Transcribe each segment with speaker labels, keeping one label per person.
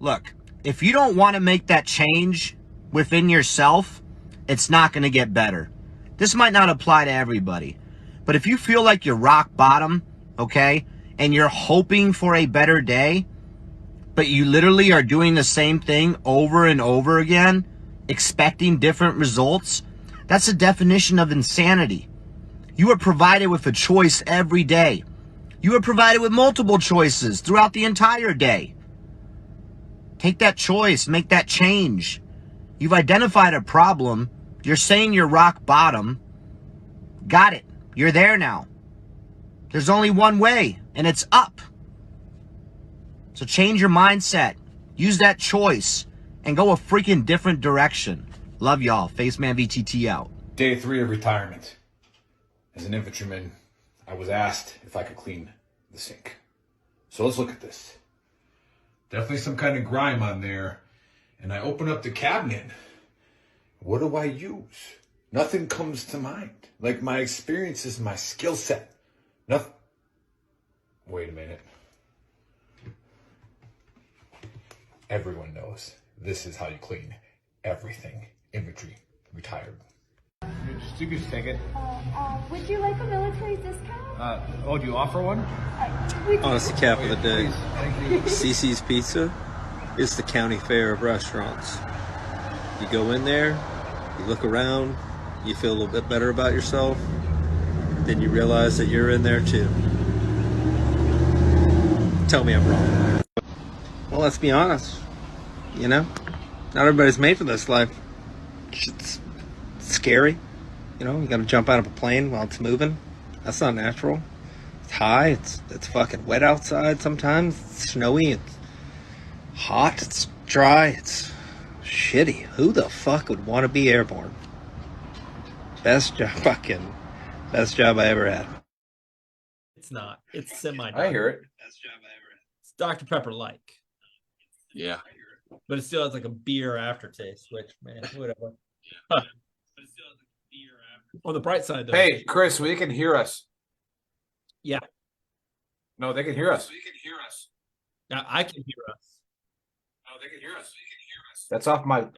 Speaker 1: Look, if you don't want to make that change within yourself, it's not going to get better. This might not apply to everybody, but if you feel like you're rock bottom, okay, and you're hoping for a better day, but you literally are doing the same thing over and over again, expecting different results, that's the definition of insanity. You are provided with a choice every day. You are provided with multiple choices throughout the entire day. Take that choice, make that change. You've identified a problem. You're saying you're rock bottom. Got it. You're there now. There's only one way, and it's up. So change your mindset. Use that choice and go a freaking different direction. Love y'all. Faceman VTT out.
Speaker 2: Day 3 of retirement. As an infantryman, I was asked if I could clean the sink. So let's look at this. Definitely some kind of grime on there. And I open up the cabinet. What do I use? Nothing comes to mind. Like my experience is my skill set. Nothing. Wait a minute. Everyone knows this is how you clean everything. Infantry, retired. You can just take it.
Speaker 3: Would you like a military discount?
Speaker 2: Do you offer one?
Speaker 4: Honestly, cap of the day.
Speaker 2: Thank you.
Speaker 4: CC's Pizza is the county fair of restaurants. You go in there, you look around, you feel a little bit better about yourself, then you realize that you're in there too. Tell me I'm wrong. Well, let's be honest. You know, not everybody's made for this life. It's scary. You know, you gotta jump out of a plane while it's moving. That's not natural. It's high, it's fucking wet outside sometimes, it's snowy, it's hot, it's dry, it's shitty. Who the fuck would want to be airborne? Best job I ever had.
Speaker 5: It's not. It's semi.
Speaker 2: I hear it.
Speaker 4: Best job I ever had.
Speaker 5: It's Dr. Pepper like.
Speaker 2: Yeah.
Speaker 5: But it still has like a beer aftertaste, which, man, whatever. On the bright side, though.
Speaker 2: Hey, Chris, we can hear us.
Speaker 5: Yeah.
Speaker 2: No, they can hear us.
Speaker 5: Now, I can hear us.
Speaker 2: No, they can hear us. That's off my...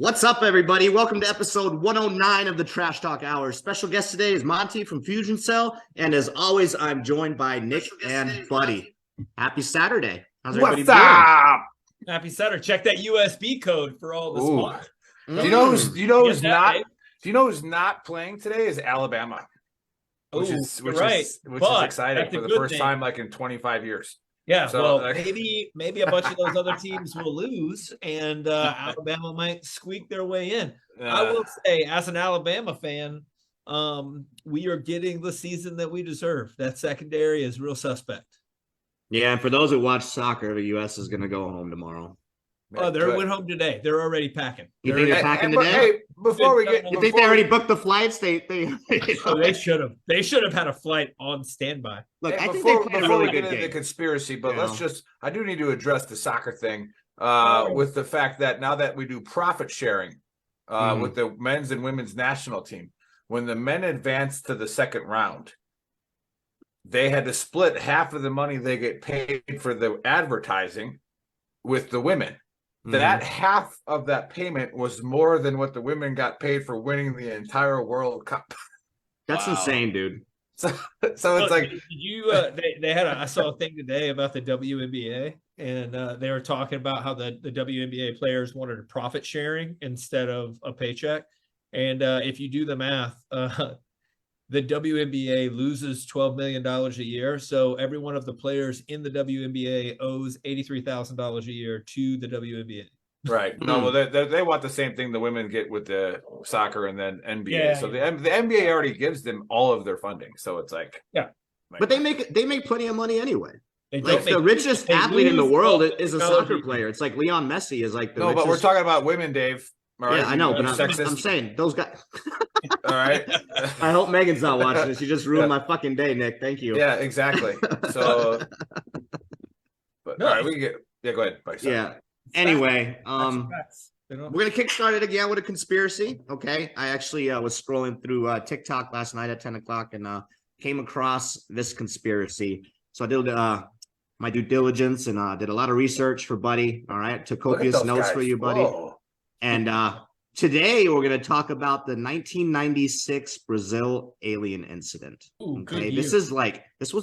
Speaker 1: What's up, everybody? Welcome to episode 109 of the Trash Talk Hour. Special guest today is Monty from Fusion Cell, and as always, I'm joined by Nick and Buddy. Happy Saturday. How's everybody
Speaker 2: What's up?
Speaker 5: Happy Saturday. Check that USB code for all the
Speaker 2: Ooh.
Speaker 5: smart.
Speaker 2: Do you know who's
Speaker 5: Get that,
Speaker 2: not?
Speaker 5: Dave?
Speaker 2: Do you know who's not playing today? Is Alabama, which
Speaker 5: Ooh,
Speaker 2: is
Speaker 5: right.
Speaker 2: which
Speaker 5: But
Speaker 2: is exciting
Speaker 5: that's a
Speaker 2: for the
Speaker 5: good
Speaker 2: first
Speaker 5: thing.
Speaker 2: time like in 25 years.
Speaker 5: Yeah,
Speaker 2: So,
Speaker 5: well,
Speaker 2: like-
Speaker 5: maybe a bunch of those other teams will lose, and Alabama might squeak their way in. I will say, as an Alabama fan, we are getting the season that we deserve. That secondary is real suspect.
Speaker 1: Yeah, and for those that watch soccer, the U.S. is going to go home tomorrow.
Speaker 5: Oh, they went home today. They're already packing.
Speaker 1: You think they're packing today?
Speaker 2: Hey, before we get,
Speaker 1: You think they already booked the flights? They
Speaker 5: Oh, they should have. They should have had a flight on standby.
Speaker 1: Look,
Speaker 2: Hey,
Speaker 1: I think they
Speaker 2: before,
Speaker 1: played a
Speaker 2: before
Speaker 1: really
Speaker 2: we get
Speaker 1: good
Speaker 2: into the
Speaker 1: game.
Speaker 2: conspiracy, but
Speaker 1: Yeah.
Speaker 2: I do need to address the soccer thing
Speaker 5: Oh.
Speaker 2: with the fact that now that we do profit sharing with the men's and women's national team. When the men advanced to the second round, they had to split half of the money they get paid for the advertising with the women. That half of that payment was more than what the women got paid for winning the entire World Cup.
Speaker 6: That's insane, dude.
Speaker 2: So it's like,
Speaker 5: did you they had I saw a thing today about the WNBA, and they were talking about how the WNBA players wanted a profit sharing instead of a paycheck. And if you do the math, the WNBA loses $12 million a year. So every one of the players in the WNBA owes $83,000 a year to the WNBA.
Speaker 2: right. No, well, they want the same thing the women get with the soccer and then NBA.
Speaker 5: Yeah.
Speaker 2: So the NBA already gives them all of their funding. So it's like,
Speaker 6: But they make plenty of money anyway.
Speaker 5: They
Speaker 6: Like
Speaker 5: don't
Speaker 6: the
Speaker 5: make-
Speaker 6: richest
Speaker 5: they
Speaker 6: athlete in the
Speaker 5: lose
Speaker 6: world
Speaker 5: $12
Speaker 6: is a
Speaker 5: million
Speaker 6: soccer player. It's like Leon Messi is like the
Speaker 2: no,
Speaker 6: richest.
Speaker 2: but we're talking about women, Dave. All right?
Speaker 6: Yeah, I know, but
Speaker 2: Sexist.
Speaker 6: I'm saying those guys.
Speaker 2: All right.
Speaker 6: I hope Megan's not watching this. You just ruined my fucking day, Nick. Thank you.
Speaker 2: Yeah, exactly. So, but
Speaker 5: No.
Speaker 2: all right, we can get, go ahead. Bye, sorry.
Speaker 6: Yeah. Anyway,
Speaker 5: Facts. They don't-
Speaker 6: we're gonna kickstart it again with a conspiracy. Okay, I actually was scrolling through TikTok last night at 10 o'clock and came across this conspiracy. So I did my due diligence and did a lot of research for Buddy. All right, took
Speaker 2: Look at
Speaker 6: copious
Speaker 2: those
Speaker 6: notes
Speaker 2: guys.
Speaker 6: for you, Buddy.
Speaker 2: Whoa.
Speaker 6: And today we're gonna talk about the 1996 Brazil alien incident.
Speaker 5: Ooh, good
Speaker 6: Okay,
Speaker 5: year.
Speaker 6: this was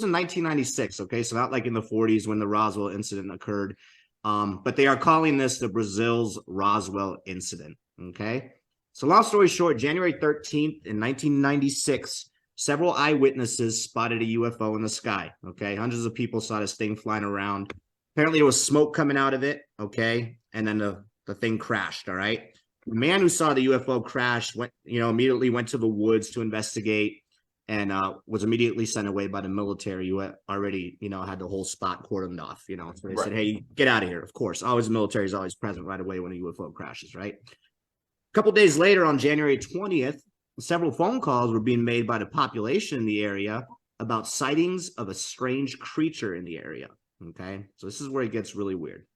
Speaker 6: in 1996. Okay, so not like in the 40s when the Roswell incident occurred. But they are calling this the Brazil's Roswell incident. Okay. So long story short, January 13th in 1996, several eyewitnesses spotted a UFO in the sky. Okay. Hundreds of people saw this thing flying around. Apparently there was smoke coming out of it. Okay. And then the thing crashed. All right. The man who saw the UFO crash immediately went to the woods to investigate and was immediately sent away by the military who already, had the whole spot cordoned off, So they said, hey, get out of here. Of course, always the military is always present right away when a UFO crashes, right? A couple days later, on January 20th, several phone calls were being made by the population in the area about sightings of a strange creature in the area, okay? So this is where it gets really weird.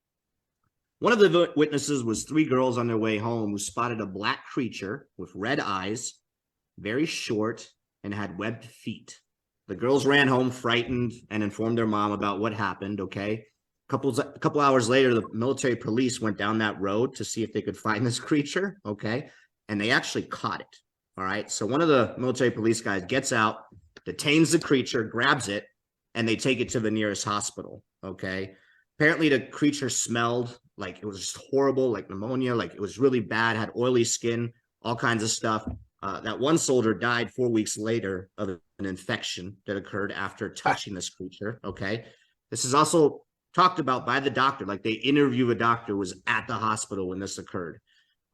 Speaker 6: One of the witnesses was 3 girls on their way home who spotted a black creature with red eyes, very short, and had webbed feet. The girls ran home frightened and informed their mom about what happened, okay? A couple hours later, the military police went down that road to see if they could find this creature, okay? And they actually caught it, all right? So one of the military police guys gets out, detains the creature, grabs it, and they take it to the nearest hospital, okay? Apparently the creature smelled like it was just horrible, like pneumonia, like it was really bad, had oily skin, all kinds of stuff. That one soldier died 4 weeks later of an infection that occurred after touching this creature. Okay. This is also talked about by the doctor. Like they interview a doctor who was at the hospital when this occurred.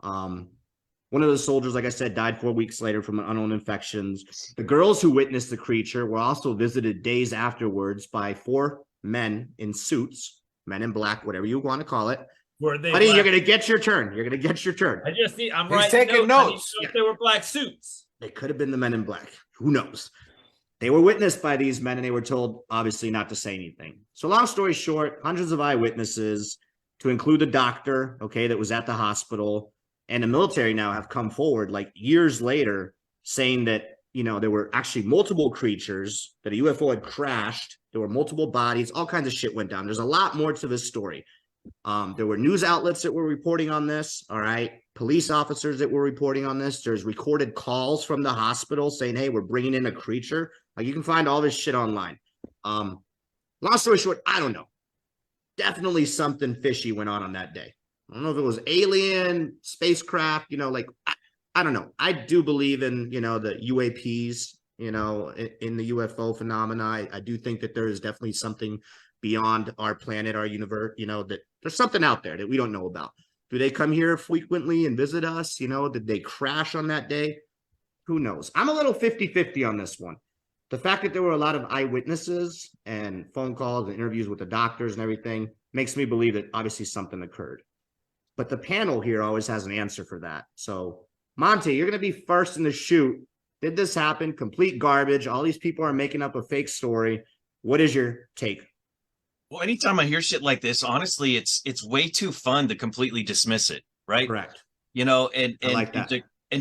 Speaker 6: One of the soldiers, like I said, died 4 weeks later from an unknown infections. The girls who witnessed the creature were also visited days afterwards by 4 men in suits, men in black, whatever you want to call it.
Speaker 5: Were they
Speaker 6: Buddy,
Speaker 5: black?
Speaker 6: you're going to get your turn. You're going to get your turn.
Speaker 5: I just need. I'm
Speaker 2: He's
Speaker 5: writing
Speaker 2: taking
Speaker 5: notes. I need
Speaker 2: notes.
Speaker 5: to know if they were black suits.
Speaker 6: They could have been the men in black. Who knows? They were witnessed by these men and they were told, obviously, not to say anything. So long story short, hundreds of eyewitnesses, to include the doctor, okay, that was at the hospital, and the military now have come forward like years later saying that, there were actually multiple creatures, that a UFO had crashed. There were multiple bodies, all kinds of shit went down. There's a lot more to this story. There were news outlets that were reporting on this. All right. Police officers that were reporting on this. There's recorded calls from the hospital saying, hey, we're bringing in a creature. Like you can find all this shit online. Long story short, I don't know. Definitely something fishy went on that day. I don't know if it was alien, spacecraft, I don't know. I do believe in, the UAPs, in the UFO phenomena. I do think that there is definitely something beyond our planet, our universe, that there's something out there that we don't know about. Do they come here frequently and visit us? Did they crash on that day? Who knows? I'm a little 50-50 on this one. The fact that there were a lot of eyewitnesses and phone calls and interviews with the doctors and everything makes me believe that obviously something occurred. But the panel here always has an answer for that. So, Monty, you're going to be first in the shoot. Did this happen? Complete garbage. All these people are making up a fake story. What is your take?
Speaker 7: Well, anytime I hear shit like this, honestly, it's way too fun to completely dismiss it, right?
Speaker 6: Correct.
Speaker 7: you know, and
Speaker 6: I like that.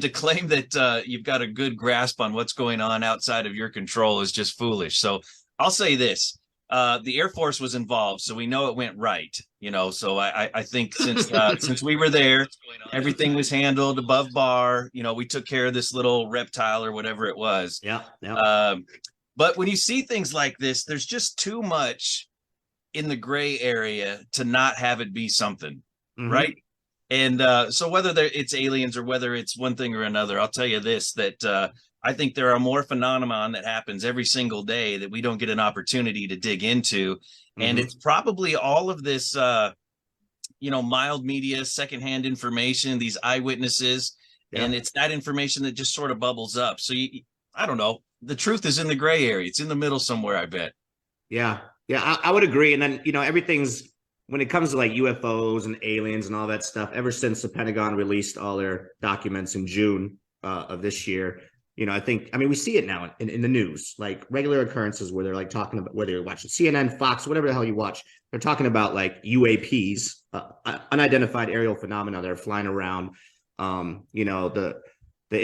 Speaker 7: to claim that you've got a good grasp on what's going on outside of your control is just foolish. So I'll say this. The Air Force was involved, so we know it went right, you know. So I think since we were there, everything was handled above bar. You know, we took care of this little reptile or whatever it was.
Speaker 6: Yeah. Yeah.
Speaker 7: But when you see things like this, there's just too much in the gray area to not have it be something, right? And so whether it's aliens or whether it's one thing or another, I'll tell you this, that I think there are more phenomenon that happens every single day that we don't get an opportunity to dig into. And it's probably all of this, you know, mild media, secondhand information, these eyewitnesses, and it's that information that just sort of bubbles up. So I don't know. The truth is in the gray area. It's in the middle somewhere, I bet.
Speaker 6: Yeah. Yeah, I would agree. And then, you know, everything's, when it comes to like UFOs and aliens and all that stuff, ever since the Pentagon released all their documents in June of this year, you know, I mean, we see it now in the news, like regular occurrences where they're like talking about, whether you're watching CNN, Fox, whatever the hell you watch, they're talking about like UAPs, unidentified aerial phenomena that are flying around. You know, the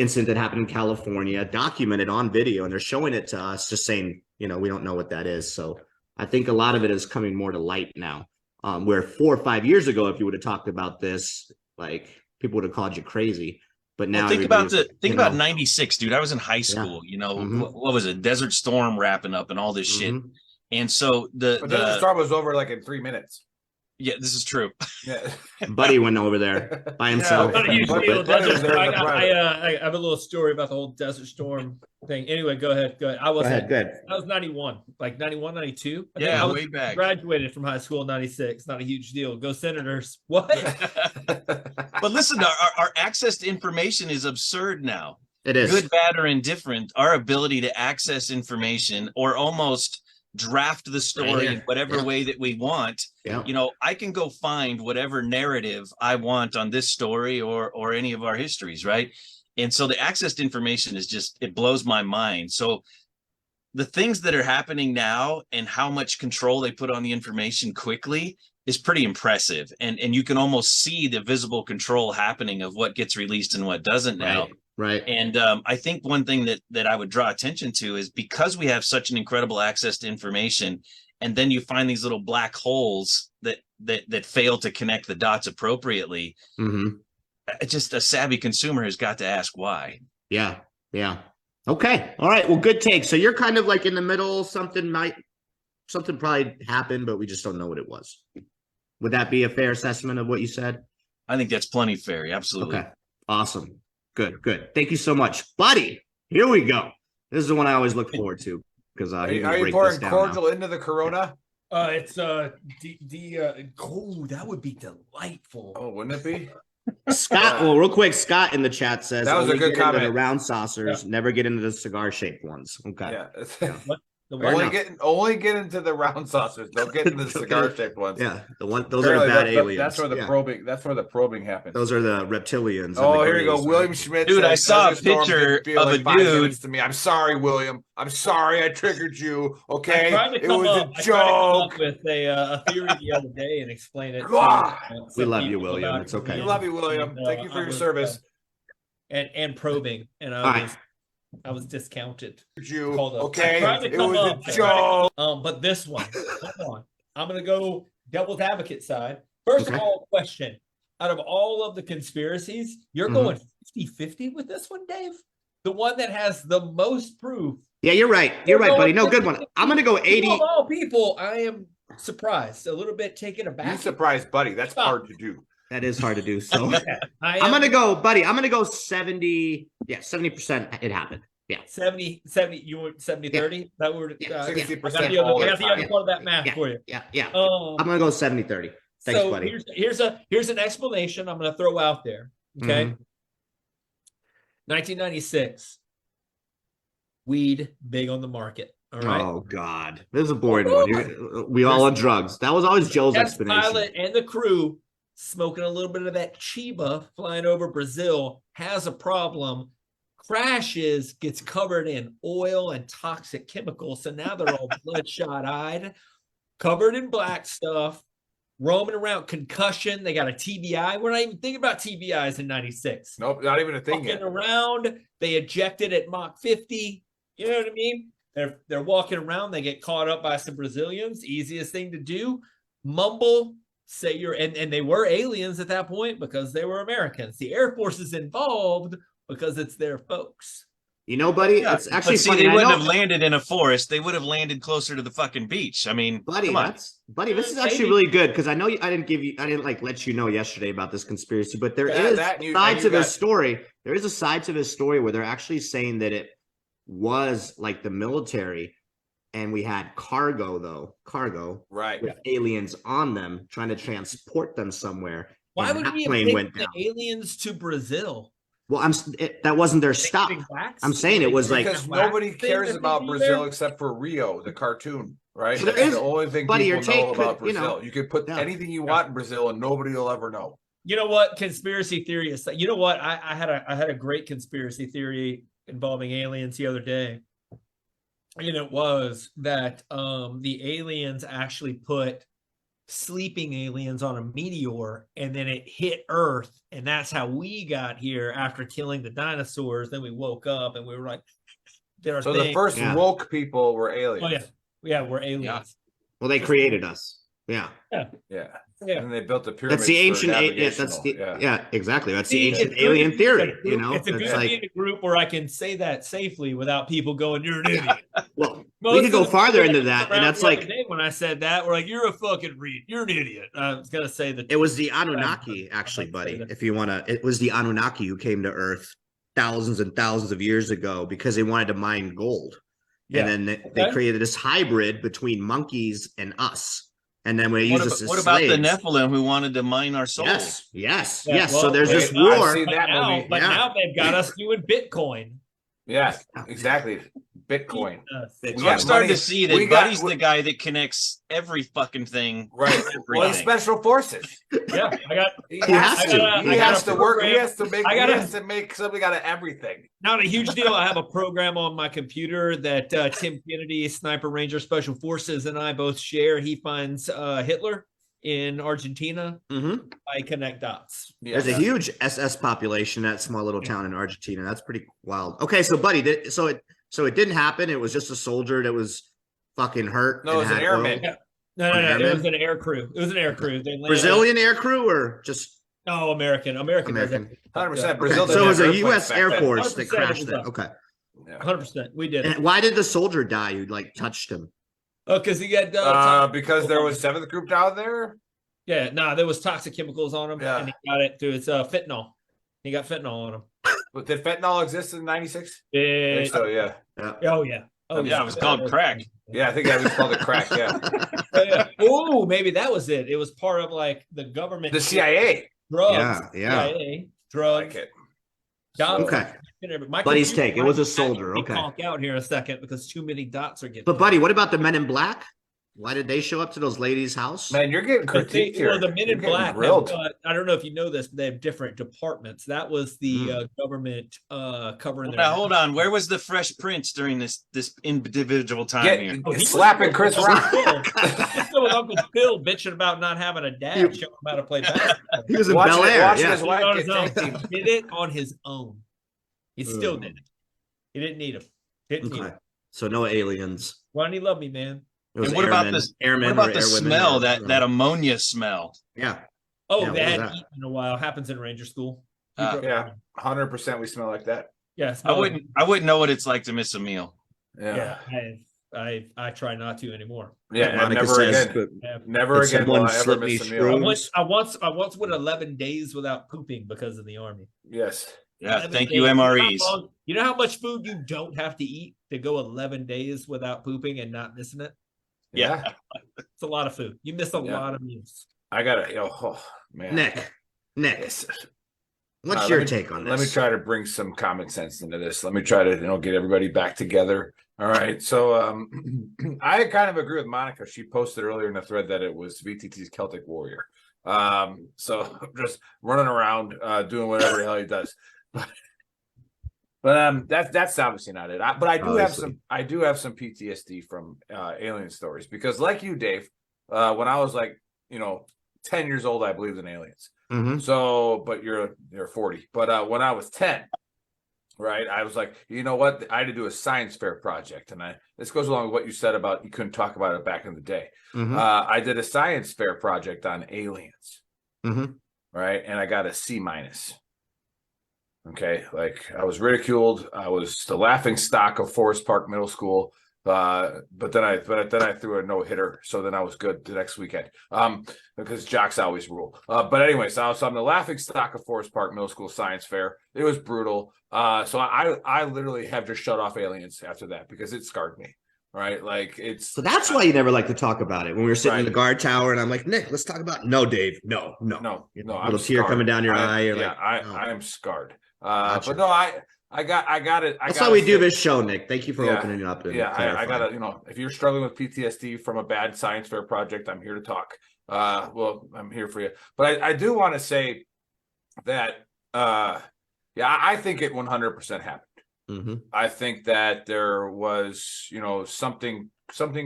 Speaker 6: incident that happened in California, documented on video, and they're showing it to us, just saying, you know, we don't know what that is. So I think a lot of it is coming more to light now. Where 4 or 5 years ago, if you would have talked about this, like people would have called you crazy. But now
Speaker 7: think about 96, dude. I was in high school, you know, what was it? Desert Storm wrapping up and all this shit. And so the
Speaker 2: Desert Storm was over like in 3 minutes.
Speaker 7: Yeah, this is true.
Speaker 2: Yeah.
Speaker 6: Buddy went over there by himself.
Speaker 5: Not a huge
Speaker 2: Buddy
Speaker 5: deal.
Speaker 2: was there in the
Speaker 5: I have a little story about the whole Desert Storm thing. Anyway, go ahead. I was
Speaker 6: good.
Speaker 5: I was 91, like 91, 92.
Speaker 7: Yeah,
Speaker 5: I was
Speaker 7: way back.
Speaker 5: Graduated from high school in 96. Not a huge deal. Go Senators. What?
Speaker 7: But listen, our access to information is absurd now.
Speaker 6: It is.
Speaker 7: Good, bad, or indifferent. Our ability to access information or almost draft the story in whatever way that we want. You know, I can go find whatever narrative I want on this story or any of our histories, right? And so the access to information is just, it blows my mind. So the things that are happening now and how much control they put on the information quickly is pretty impressive. And you can almost see the visible control happening of what gets released and what doesn't now.
Speaker 6: Right.
Speaker 7: And I think one thing that I would draw attention to is because we have such an incredible access to information, and then you find these little black holes that fail to connect the dots appropriately. Just a savvy consumer has got to ask why.
Speaker 6: Yeah. Okay. All right. Well, good take. So you're kind of like in the middle. Something probably happened, but we just don't know what it was. Would that be a fair assessment of what you said?
Speaker 7: I think that's plenty fair. Absolutely.
Speaker 6: Okay. Awesome. Good. Thank you so much, buddy. Here we go. This is the one I always look forward to because
Speaker 2: are you pouring cordial into the Corona?
Speaker 5: It's that would be delightful.
Speaker 2: Oh, wouldn't it be?
Speaker 6: Scott, well, real quick, Scott in the chat says
Speaker 2: that was a good comment.
Speaker 6: The round saucers, never get into the cigar-shaped ones. Okay.
Speaker 2: Yeah. Only get into the round saucers. Don't get into the cigar-shaped ones.
Speaker 6: Yeah, those are the bad aliens.
Speaker 2: That's where the probing. That's where the probing happens.
Speaker 6: Those are the reptilians.
Speaker 2: Oh, here you go, William Schmidt.
Speaker 7: Dude, I saw a picture of a dude.
Speaker 2: To me, I'm sorry, William. I'm sorry, I triggered you. Okay,
Speaker 5: it was a joke. With a theory the other day and explain it.
Speaker 6: We love you, William. It's okay.
Speaker 2: We love you, William. Thank you for your service.
Speaker 5: And probing, and I was discounted.
Speaker 2: Okay, it was a joke.
Speaker 5: But this one, hold on. I'm gonna go devil's advocate side. First of all, question: out of all of the conspiracies, you're going 50-50 with this one, Dave? The one that has the most proof.
Speaker 6: Yeah, you're right. You're right, buddy. No, good one. I'm gonna go 80.
Speaker 5: Of all people, I am surprised, a little bit taken aback.
Speaker 2: You surprised, buddy. That's hard to do.
Speaker 6: That is hard to do. So I'm gonna go, buddy. I'm gonna go 70. Yeah, 70%. It happened. Yeah,
Speaker 5: 70. You were 70-30. That were
Speaker 2: 60%.
Speaker 5: I got the other part of that math for you.
Speaker 6: Yeah. I'm gonna go 70-30. Thanks,
Speaker 5: so
Speaker 6: buddy.
Speaker 5: Here's an explanation I'm gonna throw out there. Okay. 1996. Weed big on the market. All right.
Speaker 6: Oh God, this is a boring one. We all on drugs. That was always Joe's explanation.
Speaker 5: Pilot and the crew smoking a little bit of that Chiba, flying over Brazil, has a problem, crashes, gets covered in oil and toxic chemicals. So now they're all bloodshot eyed, covered in black stuff. roaming around, concussion. They got a TBI. We're not even thinking about TBIs in 96.
Speaker 2: Nope, not even a thing
Speaker 5: Walking
Speaker 2: yet.
Speaker 5: around, they ejected at Mach 50. You know what I mean? They're walking around, they get caught up by some Brazilians. Easiest thing to do, mumble, say you're and they were aliens at that point because they were Americans. The Air Force is involved because it's their folks.
Speaker 6: You know, buddy,
Speaker 7: Yeah,
Speaker 6: it's actually
Speaker 7: but see,
Speaker 6: funny.
Speaker 7: they
Speaker 6: I
Speaker 7: wouldn't
Speaker 6: know-
Speaker 7: have landed in a forest. They would have landed closer to the fucking beach. I mean,
Speaker 6: Buddy,
Speaker 7: come on.
Speaker 6: this is actually really good because I know I didn't like let you know yesterday about this conspiracy, but there
Speaker 2: Yeah,
Speaker 6: is
Speaker 2: that you-
Speaker 6: a side
Speaker 2: you
Speaker 6: to this
Speaker 2: got-
Speaker 6: story. There is a side to this story where they're actually saying that it was like the military, and we had cargo
Speaker 2: Right.
Speaker 6: with aliens on them trying to transport them somewhere.
Speaker 5: Why
Speaker 6: and
Speaker 5: would
Speaker 6: that
Speaker 5: we have
Speaker 6: plane
Speaker 5: taken
Speaker 6: went
Speaker 5: the
Speaker 6: down?
Speaker 5: aliens to Brazil?
Speaker 6: Well, that wasn't their stop. I'm saying it was like,
Speaker 2: Because
Speaker 5: wax
Speaker 2: nobody
Speaker 5: thing
Speaker 2: cares
Speaker 5: that they
Speaker 2: about
Speaker 5: do
Speaker 2: Brazil
Speaker 5: there?
Speaker 2: except for Rio, the cartoon, right?
Speaker 6: So there
Speaker 2: That's
Speaker 6: is-
Speaker 2: the only thing
Speaker 6: buddy,
Speaker 2: people
Speaker 6: your take
Speaker 2: know
Speaker 6: could,
Speaker 2: about
Speaker 6: you know,
Speaker 2: Brazil. You could put
Speaker 6: yeah.
Speaker 2: anything you want in Brazil and nobody will ever know.
Speaker 5: You know what? Conspiracy theory is. You know what? I had a great conspiracy theory involving aliens the other day, and it was that the aliens actually put sleeping aliens on a meteor, and then it hit Earth, and that's how we got here after killing the dinosaurs. Then we woke up and we were like, did our
Speaker 2: So
Speaker 5: thing.
Speaker 2: the first
Speaker 6: Yeah.
Speaker 2: woke people were aliens.
Speaker 5: Oh yeah, we're aliens.
Speaker 6: well, they created us. Yeah.
Speaker 2: Yeah.
Speaker 5: Yeah.
Speaker 2: And they built the pyramids.
Speaker 6: That's the
Speaker 2: for
Speaker 6: ancient, that's
Speaker 2: navigational.
Speaker 6: the, yeah, exactly. That's the
Speaker 5: See,
Speaker 6: ancient
Speaker 5: it's good
Speaker 6: alien
Speaker 5: to be
Speaker 6: theory.
Speaker 5: in a
Speaker 6: You
Speaker 5: group-
Speaker 6: know,
Speaker 5: it's a good
Speaker 6: it's
Speaker 5: to be
Speaker 6: like,
Speaker 5: in a group where I can say that safely without people going, "You're an idiot."
Speaker 6: well,
Speaker 5: Most
Speaker 6: we could
Speaker 5: of
Speaker 6: go
Speaker 5: the
Speaker 6: farther
Speaker 5: people
Speaker 6: into that, and
Speaker 5: around
Speaker 6: that's
Speaker 5: the other
Speaker 6: like,
Speaker 5: day when I said that, we're like, "You're a fucking you're an idiot." I was gonna say that
Speaker 6: it was the Anunnaki, actually,
Speaker 5: I'd say
Speaker 6: buddy.
Speaker 5: that.
Speaker 6: If you want to, it was the Anunnaki who came to Earth thousands and thousands of years ago because they wanted to mine gold.
Speaker 5: Yeah.
Speaker 6: And then they
Speaker 5: Okay.
Speaker 6: created this hybrid between monkeys and us. And then when they
Speaker 7: What,
Speaker 6: use us as
Speaker 7: what about the
Speaker 6: slaves.
Speaker 7: Nephilim who wanted to mine our souls?
Speaker 6: Yes.
Speaker 5: Yeah,
Speaker 6: Yes.
Speaker 5: well,
Speaker 6: So there's
Speaker 5: wait,
Speaker 6: this
Speaker 2: I've
Speaker 6: war.
Speaker 2: seen that
Speaker 5: now,
Speaker 2: movie.
Speaker 5: but
Speaker 6: Yeah.
Speaker 5: now they've got us doing Bitcoin.
Speaker 2: Yeah, exactly. Bitcoin.
Speaker 5: Us.
Speaker 6: Bitcoin.
Speaker 7: So
Speaker 2: Yeah,
Speaker 7: I'm starting
Speaker 2: money-
Speaker 7: to see
Speaker 2: we
Speaker 7: that
Speaker 2: got-
Speaker 7: Buddy's the guy that connects every fucking thing.
Speaker 2: Right.
Speaker 7: to
Speaker 2: Well, he's
Speaker 7: everything.
Speaker 2: special forces.
Speaker 5: Yeah, I got
Speaker 2: He
Speaker 6: has
Speaker 2: has
Speaker 6: to.
Speaker 2: to.
Speaker 6: He
Speaker 2: He
Speaker 6: has
Speaker 2: has
Speaker 6: to.
Speaker 2: to work. He has to make.
Speaker 5: I
Speaker 2: He
Speaker 5: gotta-
Speaker 2: has to make something out of everything.
Speaker 5: not a huge deal. I have a program on my computer that Tim Kennedy, Sniper Ranger Special Forces, and I both share. He finds Hitler in Argentina.
Speaker 6: Mhm.
Speaker 5: I connect dots.
Speaker 6: There's a huge SS population in that small little town in Argentina. That's pretty wild. Okay, so buddy, so it didn't happen. It was just a soldier that was fucking hurt.
Speaker 2: No,
Speaker 6: and
Speaker 2: it was an
Speaker 6: had
Speaker 2: airman.
Speaker 6: oil.
Speaker 5: No. It
Speaker 6: Airmen?
Speaker 5: was an air crew. It was an air crew. They landed-
Speaker 6: Brazilian air crew or just
Speaker 5: No, American. does
Speaker 6: American?
Speaker 5: it.
Speaker 2: 100%.
Speaker 6: Okay,
Speaker 2: Brazil.
Speaker 6: so it was a
Speaker 2: didn't have
Speaker 6: U.S.
Speaker 2: airplanes
Speaker 6: Air
Speaker 2: back then.
Speaker 6: Force that
Speaker 5: 100% it
Speaker 6: crashed
Speaker 5: was
Speaker 6: it.
Speaker 5: us.
Speaker 6: Okay,
Speaker 2: Yeah.
Speaker 5: 100%. We did it.
Speaker 6: and why did the soldier die? Who like touched him?
Speaker 5: Oh, because he got
Speaker 2: Because there was seventh group down there.
Speaker 5: there was toxic chemicals on him,
Speaker 2: Yeah.
Speaker 5: and he got it through his fentanyl. He got fentanyl on him.
Speaker 2: But did fentanyl exist in '96?
Speaker 5: Yeah.
Speaker 2: So yeah.
Speaker 5: Oh yeah. Oh
Speaker 7: Yeah, it was called crack.
Speaker 2: Yeah, I think that was called the crack. Yeah.
Speaker 5: Oh, maybe that was it. It was part of like the government.
Speaker 2: The CIA.
Speaker 5: drugs.
Speaker 6: Yeah.
Speaker 5: CIA,
Speaker 2: I
Speaker 5: drugs.
Speaker 2: like it.
Speaker 5: Dots.
Speaker 6: Okay,
Speaker 5: My
Speaker 6: Buddy's
Speaker 5: computer
Speaker 6: take. It was a
Speaker 5: might
Speaker 6: soldier,
Speaker 5: actually
Speaker 6: okay.
Speaker 5: Conk out here in a second because too many dots are getting.
Speaker 6: but buddy, what about the Men in Black? Why did they show up to those ladies' house?
Speaker 2: Man, you're getting
Speaker 5: But
Speaker 2: critiqued here.
Speaker 5: the Men
Speaker 2: You're
Speaker 5: in
Speaker 2: getting
Speaker 5: Black.
Speaker 2: grilled.
Speaker 5: I don't know if you know this, but they have different departments. That was the government covering.
Speaker 7: Now hold on. Where was the Fresh Prince during this individual time here?
Speaker 2: Get slapping Chris Rock.
Speaker 5: He's still with Uncle Phil bitching about not having a dad showing him how to play basketball.
Speaker 6: He was in
Speaker 2: Watching
Speaker 6: Bel
Speaker 2: it-
Speaker 6: Air.
Speaker 2: watching
Speaker 6: Yeah.
Speaker 2: his wife
Speaker 5: on
Speaker 2: get
Speaker 5: his own.
Speaker 2: tag teamed.
Speaker 5: He did it on his own. He still
Speaker 6: Ugh.
Speaker 5: did it. He didn't need him. Didn't need
Speaker 6: Okay,
Speaker 5: him.
Speaker 6: so no aliens.
Speaker 5: Ronnie loved me, man.
Speaker 6: It was
Speaker 7: And what about
Speaker 6: airmen-
Speaker 7: this?
Speaker 6: Airmen
Speaker 7: What about
Speaker 6: or
Speaker 7: the
Speaker 6: airwomen
Speaker 7: smell?
Speaker 6: or-
Speaker 7: That ammonia smell.
Speaker 6: Yeah.
Speaker 5: Oh,
Speaker 6: Yeah, what
Speaker 5: they
Speaker 6: was
Speaker 5: hadn't
Speaker 6: that?
Speaker 5: eaten in a while. Happens in Ranger School. He
Speaker 7: Ah,
Speaker 5: broke-
Speaker 2: Yeah, 100%. We smell like that.
Speaker 5: Yeah.
Speaker 7: I
Speaker 5: smell it.
Speaker 7: wouldn't know what it's like to miss a meal.
Speaker 2: Yeah.
Speaker 5: I try not to anymore.
Speaker 2: Yeah. And
Speaker 6: Monica
Speaker 2: never
Speaker 6: says,
Speaker 2: again.
Speaker 6: but
Speaker 5: Yeah.
Speaker 2: Never
Speaker 6: Did
Speaker 2: again will
Speaker 6: someone
Speaker 2: I ever
Speaker 6: slip me
Speaker 2: miss a
Speaker 6: through?
Speaker 2: meal.
Speaker 5: I once went 11 days without pooping because of the army.
Speaker 2: Yes.
Speaker 7: Yeah,
Speaker 5: 11
Speaker 7: thank
Speaker 5: days.
Speaker 7: you,
Speaker 5: know how
Speaker 7: MREs.
Speaker 5: long- You know how much food you don't have to eat to go 11 days without pooping and not missing it?
Speaker 7: Yeah.
Speaker 5: It's a lot of food. You miss a
Speaker 2: Yeah.
Speaker 5: lot of meals.
Speaker 2: I gotta. Oh man.
Speaker 6: Nick,
Speaker 2: Yes.
Speaker 6: what's
Speaker 2: Let
Speaker 6: your
Speaker 2: me-
Speaker 6: take on this?
Speaker 2: Let me try to bring some common sense into this. Let me try to get everybody back together. All right. So I kind of agree with Monica. She posted earlier in the thread that it was VTT's Celtic Warrior. So just running around doing whatever the hell he does. But that's obviously not it. But I do have some PTSD from alien stories because, like you, Dave, when I was like 10 years old, I believed in aliens.
Speaker 6: Mhm.
Speaker 2: So, but you're 40. But when I was 10, right, I was like, you know what? I had to do a science fair project, and this goes along with what you said about you couldn't talk about it back in the day.
Speaker 6: Mhm.
Speaker 2: I did a science fair project on aliens,
Speaker 6: Mhm.
Speaker 2: right, and I got a C-. Okay, like I was ridiculed. I was the laughing stock of Forest Park Middle School. But then I threw a no hitter, so then I was good the next weekend. Because jocks always rule. But anyway, so I'm the laughing stock of Forest Park Middle School Science Fair. It was brutal. So I literally have just shut off aliens after that because it scarred me. Right, like it's
Speaker 6: So that's why you never like to talk about it. When we were sitting in the
Speaker 2: Right.
Speaker 6: guard tower, and I'm like, Nick, let's talk about. No, Dave, no.
Speaker 2: no,
Speaker 6: You
Speaker 2: no.
Speaker 6: know,
Speaker 2: I'm
Speaker 6: little tear
Speaker 2: scarred.
Speaker 6: coming down your eye. You're
Speaker 2: yeah,
Speaker 6: like, no.
Speaker 2: I am scarred.
Speaker 6: Gotcha.
Speaker 2: But no, I got it.
Speaker 6: That's why we do this show, Nick. Thank you for
Speaker 2: Yeah.
Speaker 6: opening up. And
Speaker 2: Yeah, I
Speaker 6: clarifying.
Speaker 2: gotta, if you're struggling with PTSD from a bad science fair project, I'm here to talk. Well, I'm here for you. But I do want to say that, I think it 100% happened.
Speaker 6: Mhm.
Speaker 2: I think that there was, something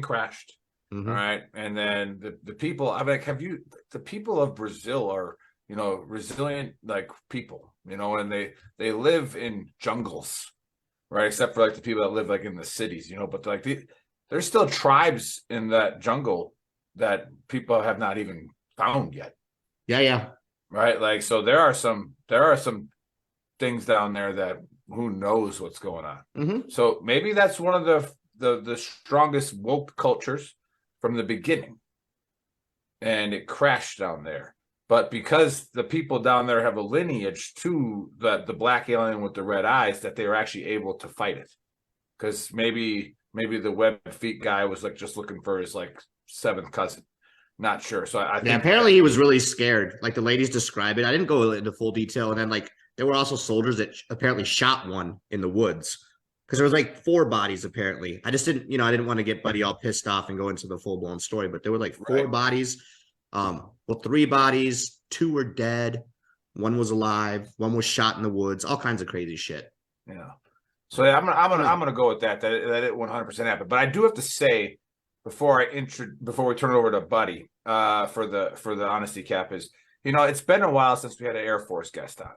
Speaker 2: crashed.
Speaker 6: Mhm.
Speaker 2: All right. And then the people, I'm like, the people of Brazil are, resilient, like people, and they live in jungles, right? Except for like the people that live like in the cities, but like there's still tribes in that jungle that people have not even found yet.
Speaker 6: Yeah.
Speaker 2: Right. Like, so there are some things down there that who knows what's going on.
Speaker 6: Mhm.
Speaker 2: So maybe that's one of the strongest woke cultures from the beginning, and it crashed down there. But because the people down there have a lineage to the black alien with the red eyes, that they were actually able to fight it. Because maybe the web feet guy was like just looking for his like seventh cousin. Not sure. So I think
Speaker 6: Apparently he was really scared. Like the ladies describe it. I didn't go into full detail. And then like there were also soldiers that apparently shot one in the woods. Because there was like 4 bodies apparently. I just didn't, I didn't want to get Buddy all pissed off and go into the full blown story, but there were like 4
Speaker 2: Right.
Speaker 6: bodies. 3 bodies, 2 were dead, 1 was alive, 1 was shot in the woods, all kinds of crazy shit.
Speaker 2: Yeah. So yeah, I'm gonna go with that it 100% happened. But I do have to say before we turn it over to Buddy for the honesty cap is, it's been a while since we had an Air Force guest on.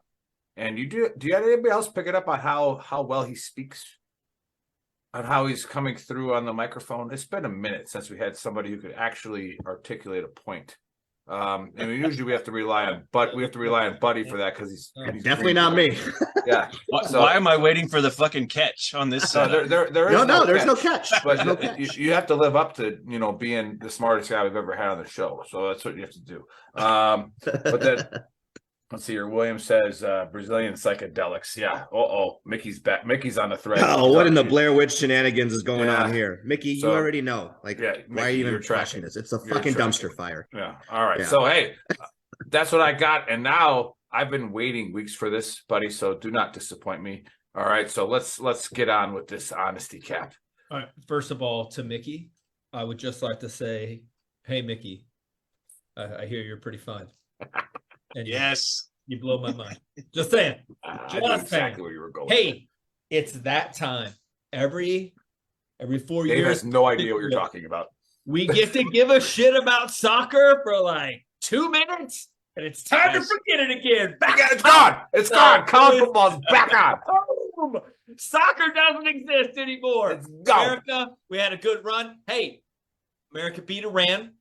Speaker 2: And do you have anybody else pick it up on how well he speaks? On how he's coming through on the microphone? It's been a minute since we had somebody who could actually articulate a point. And usually we have to rely on Buddy for that because he's
Speaker 6: Definitely not me.
Speaker 2: Yeah. So
Speaker 7: Why am I waiting for the fucking catch on this
Speaker 2: so
Speaker 7: side?
Speaker 2: there is
Speaker 6: there's no catch.
Speaker 2: But
Speaker 6: There's no catch.
Speaker 2: you have to live up to being the smartest guy we've ever had on the show. So that's what you have to do. But then let's see here. William says Brazilian psychedelics. Yeah. Mickey's back. Mickey's on the thread.
Speaker 6: Oh, what in the Blair Witch shenanigans is going on here? Mickey,
Speaker 2: So-
Speaker 6: you already know. Like,
Speaker 2: Yeah,
Speaker 6: why are
Speaker 2: Mickey,
Speaker 6: you even
Speaker 2: you're tracking.
Speaker 6: trashing this? It's a
Speaker 2: You're
Speaker 6: fucking
Speaker 2: tracking.
Speaker 6: dumpster fire.
Speaker 2: Yeah. All right.
Speaker 6: Yeah.
Speaker 2: So hey, that's what I got, and now I've been waiting weeks for this, buddy. So do not disappoint me. All right. So let's get on with this honesty cap.
Speaker 5: All right. First of all, to Mickey, I would just like to say, hey, Mickey, I hear you're pretty fun. And
Speaker 7: Yes.
Speaker 5: you blow my mind. Just saying.
Speaker 2: I
Speaker 5: Just
Speaker 2: knew
Speaker 5: saying.
Speaker 2: exactly where you were going.
Speaker 5: Hey, it's that time. Every 4
Speaker 2: Dave
Speaker 5: years,
Speaker 2: has no idea what you're talking about.
Speaker 5: we get to give a shit about soccer for like 2 minutes, and it's time to
Speaker 7: Yes.
Speaker 5: forget it again. Back
Speaker 2: It's gone. It's gone. College football's back on.
Speaker 5: home. Soccer doesn't exist anymore.
Speaker 2: It's gone.
Speaker 5: America, we had a good run. Hey, America beat Iran.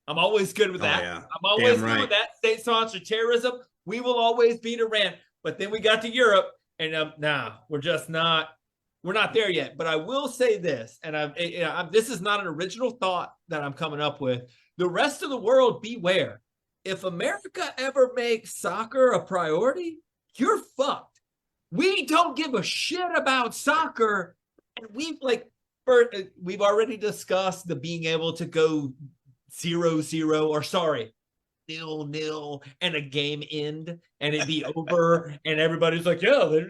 Speaker 5: I'm always good with that.
Speaker 6: yeah.
Speaker 5: I'm always
Speaker 6: Damn
Speaker 5: good
Speaker 6: right.
Speaker 5: with that. State-sponsored terrorism. We will always beat Iran. But then we got to Europe, and we're just not. We're not there yet. But I will say this, and this is not an original thought that I'm coming up with. The rest of the world, beware. If America ever makes soccer a priority, you're fucked. We don't give a shit about soccer, and we've already discussed the being able to go 0-0, or sorry, 0-0, and a game end, and it be over, and everybody's like, yeah, there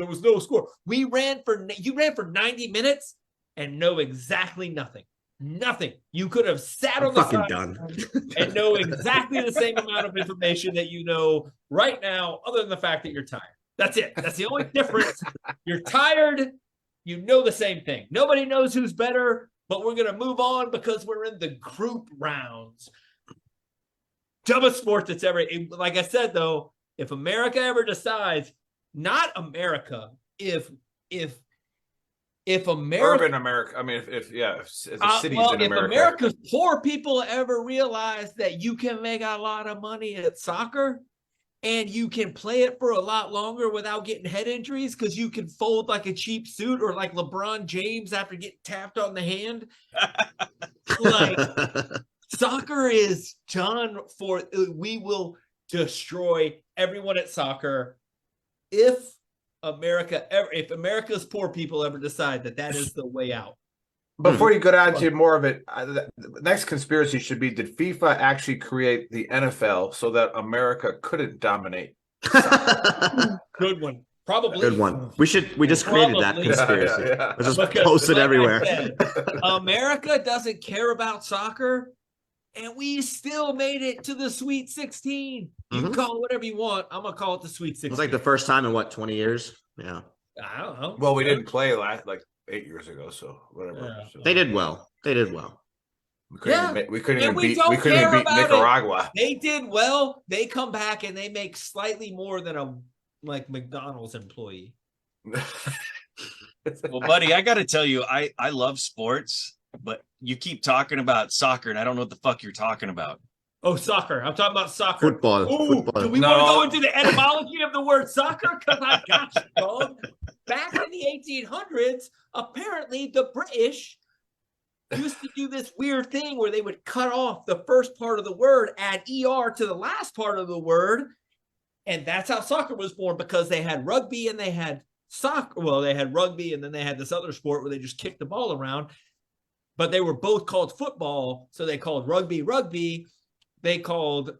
Speaker 5: was no score. You ran for 90 minutes and know exactly nothing. Nothing. You could have sat
Speaker 6: I'm
Speaker 5: on the
Speaker 6: fucking
Speaker 5: side
Speaker 6: done.
Speaker 5: and know exactly the same amount of information that you know right now, other than the fact that you're tired. That's it. That's the only difference. You're tired. You know the same thing. Nobody knows who's better, but we're going to move on because we're in the group rounds. dumbest sport that's ever. Like I said though, if America ever decides, not America, if America,
Speaker 2: Urban America. I mean, if the cities
Speaker 5: well,
Speaker 2: in
Speaker 5: if
Speaker 2: America.
Speaker 5: America's poor people ever realize that you can make a lot of money at soccer and you can play it for a lot longer without getting head injuries because you can fold like a cheap suit or like LeBron James after getting tapped on the hand. Like, soccer is done for. We will destroy everyone at soccer if America's poor people ever decide that is the way out.
Speaker 2: Before you go down to more of it, the next conspiracy should be: did FIFA actually create the NFL so that America couldn't dominate?
Speaker 5: Good one. Probably.
Speaker 6: Good one. We just created that
Speaker 5: Probably.
Speaker 6: conspiracy.
Speaker 2: Yeah.
Speaker 6: Let's just
Speaker 5: Because,
Speaker 6: post it
Speaker 5: like I
Speaker 6: everywhere.
Speaker 5: said, America doesn't care about soccer, and we still made it to the Sweet 16. You can call it whatever you want. I'm gonna call it the Sweet 16.
Speaker 6: It was like the first time in 20 years? Yeah.
Speaker 5: I don't know.
Speaker 2: Well, we didn't play like 8 years ago, so whatever.
Speaker 5: Yeah.
Speaker 2: So
Speaker 6: They did well. They did well.
Speaker 2: we couldn't
Speaker 5: Yeah.
Speaker 2: we couldn't
Speaker 5: And
Speaker 2: even
Speaker 5: we
Speaker 2: beat
Speaker 5: don't
Speaker 2: we couldn't even
Speaker 5: care
Speaker 2: beat
Speaker 5: about it.
Speaker 2: Nicaragua.
Speaker 5: They did well. They come back and they make slightly more than a McDonald's employee.
Speaker 7: Well, buddy, I got to tell you, I love sports, but you keep talking about soccer, and I don't know what the fuck you're talking about.
Speaker 5: Oh, soccer. I'm talking about soccer.
Speaker 6: Football.
Speaker 5: Ooh,
Speaker 6: Football.
Speaker 5: do we
Speaker 2: No.
Speaker 5: want to go into the etymology of the word soccer? Because I got you, dog. Back in the 1800s, apparently the British used to do this weird thing where they would cut off the first part of the word, add ER to the last part of the word. And that's how soccer was born, because they had rugby and they had soccer. Well, they had rugby and then they had this other sport where they just kicked the ball around. But they were both called football. So they called rugby. They called